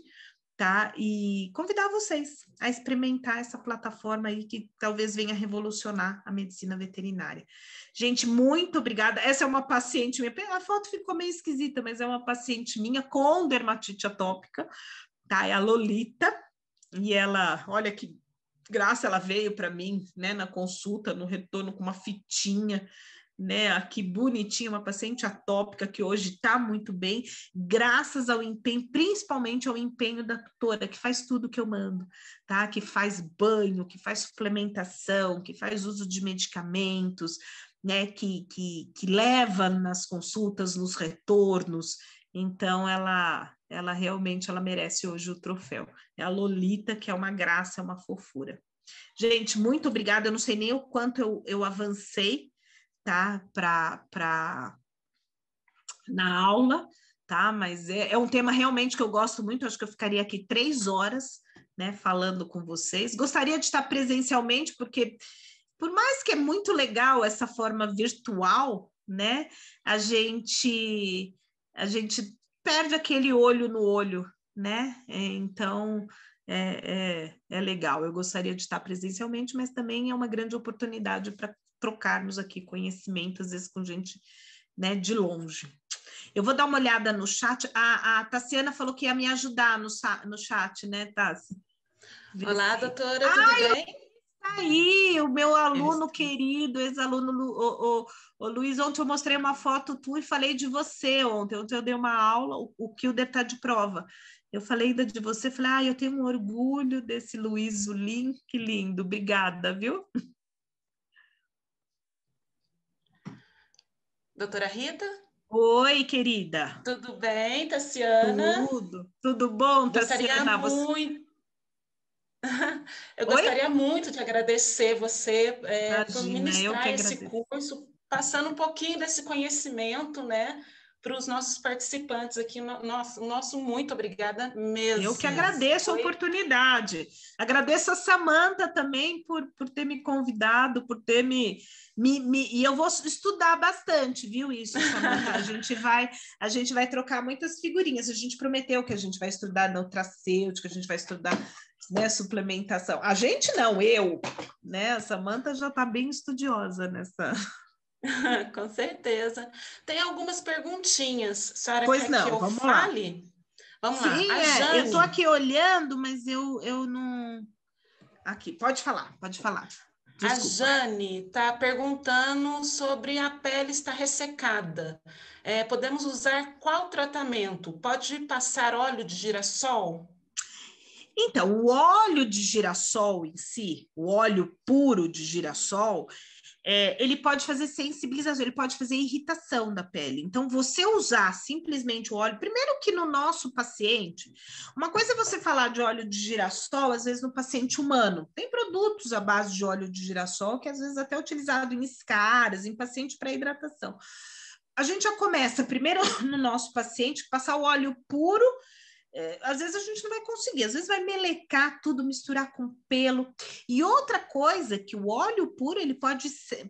tá? E convidar vocês a experimentar essa plataforma aí que talvez venha revolucionar a medicina veterinária. Gente, muito obrigada. Essa é uma paciente minha, a foto ficou meio esquisita, mas é uma paciente minha com dermatite atópica, tá? É a Lolita, e ela, olha que graça, ela veio para mim, né, na consulta, no retorno com uma fitinha, né, aqui bonitinha, uma paciente atópica que hoje está muito bem, graças ao empenho, principalmente ao empenho da tutora, que faz tudo que eu mando, tá? Que faz banho, que faz suplementação, que faz uso de medicamentos, né, que leva nas consultas, nos retornos. Então, ela realmente merece hoje o troféu. É a Lolita, que é uma graça, é uma fofura. Gente, muito obrigada. Eu não sei nem o quanto eu avancei, tá? Na aula, tá? Mas é um tema realmente que eu gosto muito. Acho que eu ficaria aqui 3 horas, né, falando com vocês. Gostaria de estar presencialmente, porque por mais que é muito legal essa forma virtual, né, a gente perde aquele olho no olho, né? Então é legal. Eu gostaria de estar presencialmente, mas também é uma grande oportunidade para trocarmos aqui conhecimento, às vezes com gente, né, de longe. Eu vou dar uma olhada no chat. A Tassiana falou que ia me ajudar no chat, né, Tassi? Olá, doutora, tudo bem? Aí, o meu aluno querido, ex-aluno, o Luiz, ontem eu mostrei uma foto tua e falei de você ontem. Ontem eu dei uma aula, o Kilder está de prova. Eu falei ainda de você, falei, eu tenho um orgulho desse Luiz Zulin, que lindo, obrigada, viu? Doutora Rita? Oi, querida. Tudo bem, Tassiana? Tudo bom, Tassiana? Eu gostaria muito de agradecer você por Imagina, eu que ministrar esse agradeço. curso, passando um pouquinho desse conhecimento, né, para os nossos participantes aqui. Nosso muito obrigada mesmo. Eu que agradeço a oportunidade. Agradeço a Samantha também por ter me convidado, por ter e eu vou estudar bastante, viu isso, Samantha? A gente vai trocar muitas figurinhas. A gente prometeu que a gente vai estudar nutracêutica, a gente vai estudar, né, suplementação. A gente não, eu, né? A Samantha já está bem estudiosa nessa. Com certeza. Tem algumas perguntinhas. A senhora pois quer não, que eu vamos fale? Lá. Vamos Sim, lá. Jane... eu estou aqui olhando, mas eu não... Aqui, pode falar. Desculpa. A Jane está perguntando sobre a pele estar ressecada. Podemos usar qual tratamento? Pode passar óleo de girassol? Então, o óleo de girassol em si, o óleo puro de girassol, ele pode fazer sensibilização, ele pode fazer irritação da pele. Então, você usar simplesmente o óleo, primeiro que no nosso paciente, uma coisa é você falar de óleo de girassol, às vezes no paciente humano. Tem produtos à base de óleo de girassol que às vezes até é utilizado em escaras, em paciente para hidratação. A gente já começa primeiro no nosso paciente, passar o óleo puro. Às vezes a gente não vai conseguir, às vezes vai melecar tudo, misturar com pelo. E outra coisa, que o óleo puro ele pode ser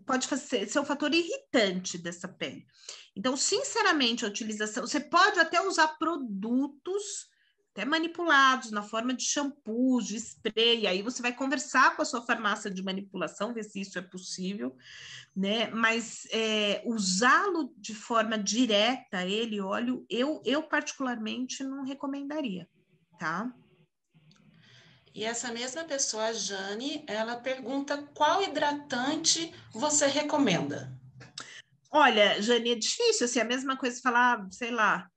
um fator irritante dessa pele. Então, sinceramente, a utilização, você pode até usar produtos até manipulados na forma de shampoos, de spray, aí você vai conversar com a sua farmácia de manipulação, ver se isso é possível, né? Mas usá-lo de forma direta, óleo, eu particularmente não recomendaria, tá? E essa mesma pessoa, a Jane, ela pergunta qual hidratante você recomenda? Olha, Jane, é difícil, assim, a mesma coisa falar, sei lá,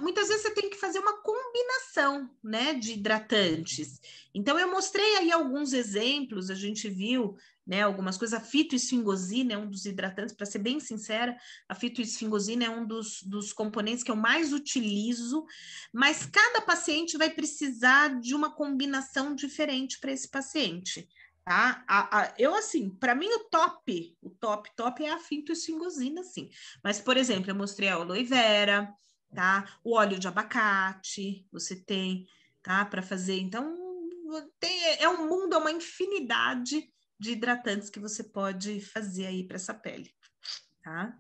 muitas vezes você tem que fazer uma combinação, né, de hidratantes. Então, eu mostrei aí alguns exemplos, a gente viu, né, algumas coisas. A fitoesfingosina é um dos hidratantes, para ser bem sincera, a fitoesfingosina é um dos componentes que eu mais utilizo, mas cada paciente vai precisar de uma combinação diferente para esse paciente. Tá? Eu, assim, para mim o top é a fitoesfingosina, sim. Mas, por exemplo, eu mostrei a aloe vera, tá? O óleo de abacate, você tem, tá? Para fazer. Então, é um mundo, é uma infinidade de hidratantes que você pode fazer aí para essa pele, tá?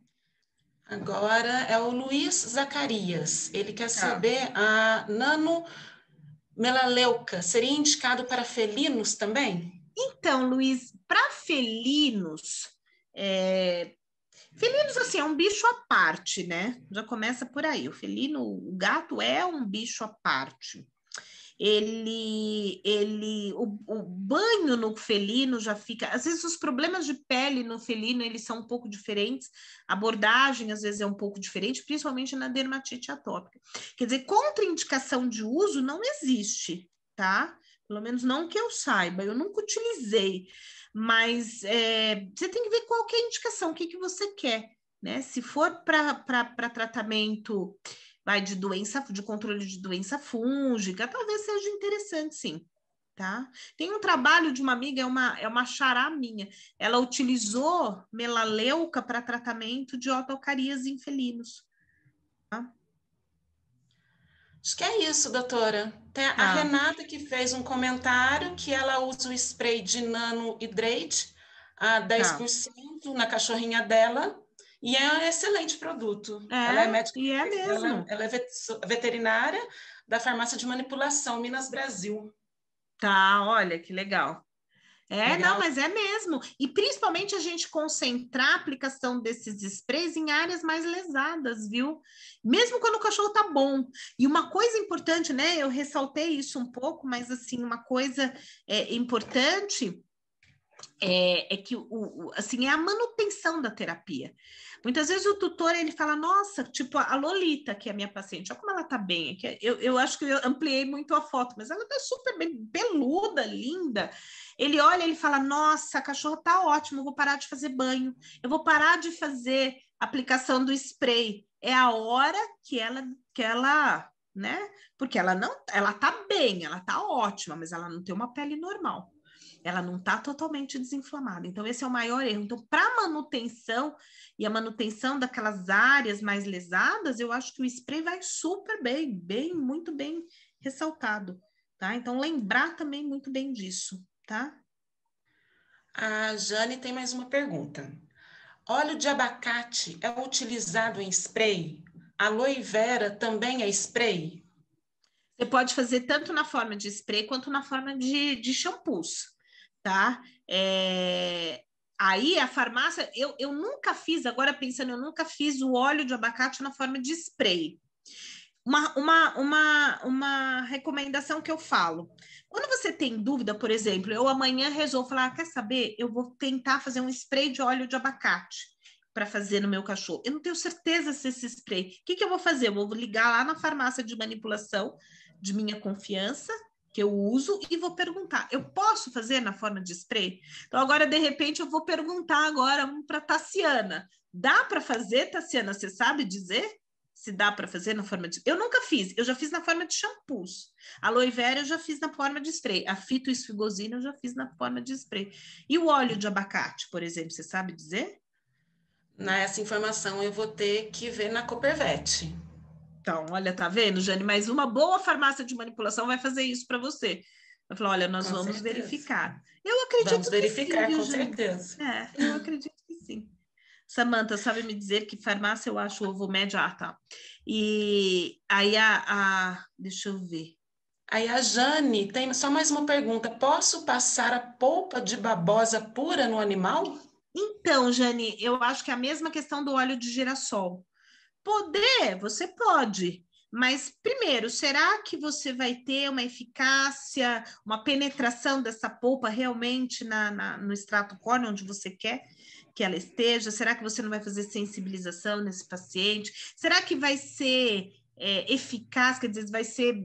Agora é o Luiz Zacarias. Ele quer saber a nanomelaleuca seria indicado para felinos também? Então, Luiz, para felinos, felinos, assim, é um bicho à parte, né? Já começa por aí. O gato é um bicho à parte. O banho no felino já fica... Às vezes, os problemas de pele no felino, eles são um pouco diferentes. A abordagem, às vezes, é um pouco diferente, principalmente na dermatite atópica. Quer dizer, contraindicação de uso não existe, tá? Pelo menos não que eu saiba, eu nunca utilizei, mas você tem que ver qual que é a indicação, o que você quer, né? Se for para tratamento de doença, de controle de doença fúngica, talvez seja interessante, sim. Tá? Tem um trabalho de uma amiga, é uma xará minha, ela utilizou melaleuca para tratamento de otocaríase em felinos. Tá? Acho que é isso, doutora. Tem a Renata que fez um comentário que ela usa o spray de Nano Hydrate a 10% na cachorrinha dela e é um excelente produto. Ela é médica, e é mesmo. Ela é veterinária da farmácia de manipulação Minas Brasil. Tá, olha que legal. Legal. Não, mas é mesmo. E principalmente a gente concentrar a aplicação desses sprays em áreas mais lesadas, viu? Mesmo quando o cachorro tá bom. E uma coisa importante, né? Eu ressaltei isso um pouco, mas assim, uma coisa importante é que assim, é a manutenção da terapia. Muitas vezes o tutor ele fala, nossa, tipo a Lolita, que é a minha paciente, olha como ela tá bem. Eu acho que eu ampliei muito a foto, mas ela tá super bem, peluda, linda. Ele olha, ele fala, nossa, a cachorra tá ótima, eu vou parar de fazer banho, eu vou parar de fazer aplicação do spray. É a hora que ela, né? Porque ela tá bem, ela tá ótima, mas ela não tem uma pele normal. ela não está totalmente desinflamada. Então, esse é o maior erro. Então, para manutenção e a manutenção daquelas áreas mais lesadas, eu acho que o spray vai super bem, muito bem ressaltado, tá? Então, lembrar também muito bem disso, tá? A Jane tem mais uma pergunta. Óleo de abacate é utilizado em spray? Aloe vera também é spray? Você pode fazer tanto na forma de spray quanto na forma de shampoos, tá? Aí a farmácia, eu nunca fiz, agora pensando, eu nunca fiz o óleo de abacate na forma de spray. Uma recomendação que eu falo. Quando você tem dúvida, por exemplo, eu amanhã resolvo falar, quer saber? Eu vou tentar fazer um spray de óleo de abacate para fazer no meu cachorro. Eu não tenho certeza se esse spray... O que eu vou fazer? Eu vou ligar lá na farmácia de manipulação de minha confiança, que eu uso, e vou perguntar, eu posso fazer na forma de spray? Então, agora, de repente, eu vou perguntar agora para Tassiana. Dá para fazer, Tassiana? Você sabe dizer? Se dá para fazer na forma de... Eu nunca fiz, eu já fiz na forma de shampoos. A aloe vera eu já fiz na forma de spray. A fitoesfigosina eu já fiz na forma de spray. E o óleo de abacate, por exemplo, você sabe dizer? Nessa informação eu vou ter que ver na Coopervet. Então, olha, tá vendo, Jane? Mas uma boa farmácia de manipulação vai fazer isso para você. Vai falar, olha, nós vamos verificar. Eu acredito vamos verificar, que sim, com certeza. Eu acredito que sim. Samantha, sabe me dizer que farmácia eu acho o ovo médio? Ah, tá. E aí deixa eu ver. Aí a Jane tem só mais uma pergunta. Posso passar a polpa de babosa pura no animal? Então, Jane, eu acho que é a mesma questão do óleo de girassol. Poder, você pode, mas primeiro, será que você vai ter uma eficácia, uma penetração dessa polpa realmente no extrato córneo, onde você quer que ela esteja? Será que você não vai fazer sensibilização nesse paciente? Será que vai ser eficaz, quer dizer, vai ser,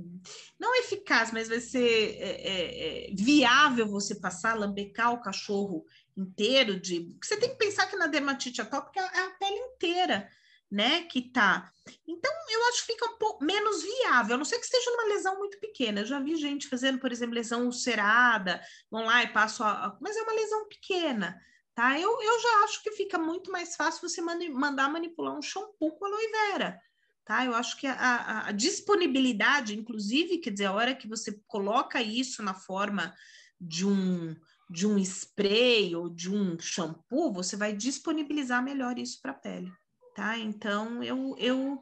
não eficaz, mas vai ser viável você passar, lambecar o cachorro inteiro? Você tem que pensar que na dermatite atópica é a pele inteira, né, que tá. Então, eu acho que fica um pouco menos viável, a não ser que esteja numa lesão muito pequena. Eu já vi gente fazendo, por exemplo, lesão ulcerada, vão lá e passam mas é uma lesão pequena, tá? Eu já acho que fica muito mais fácil você mandar manipular um shampoo com aloe vera, tá? Eu acho que a disponibilidade, inclusive, quer dizer, a hora que você coloca isso na forma de um spray ou de um shampoo, você vai disponibilizar melhor isso para a pele. Tá? Então, eu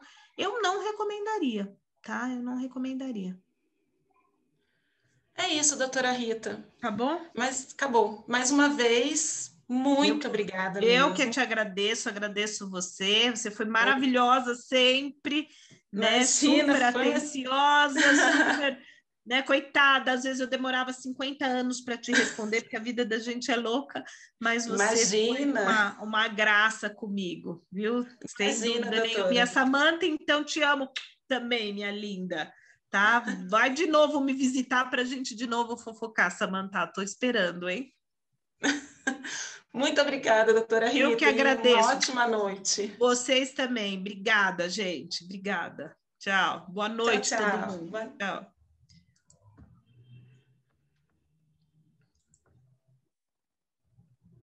não recomendaria, tá? Eu não recomendaria. É isso, doutora Rita. Tá bom? Mas acabou. Mais uma vez, muito obrigada mesmo. Eu que te agradeço você. Você foi maravilhosa sempre, né? Imagina, super atenciosa, super... Né? Coitada, às vezes eu demorava 50 anos para te responder, porque a vida da gente é louca, mas você foi uma graça comigo, viu? Sem dúvida nenhuma. E a Samantha, então, te amo também, minha linda, tá? Vai de novo me visitar para a gente de novo fofocar, Samantha. Estou esperando, hein? Muito obrigada, doutora Rita. Eu que agradeço. Uma ótima noite. Vocês também. Obrigada, gente. Obrigada. Tchau. Boa noite, tchau, tchau. Todo mundo. Tchau.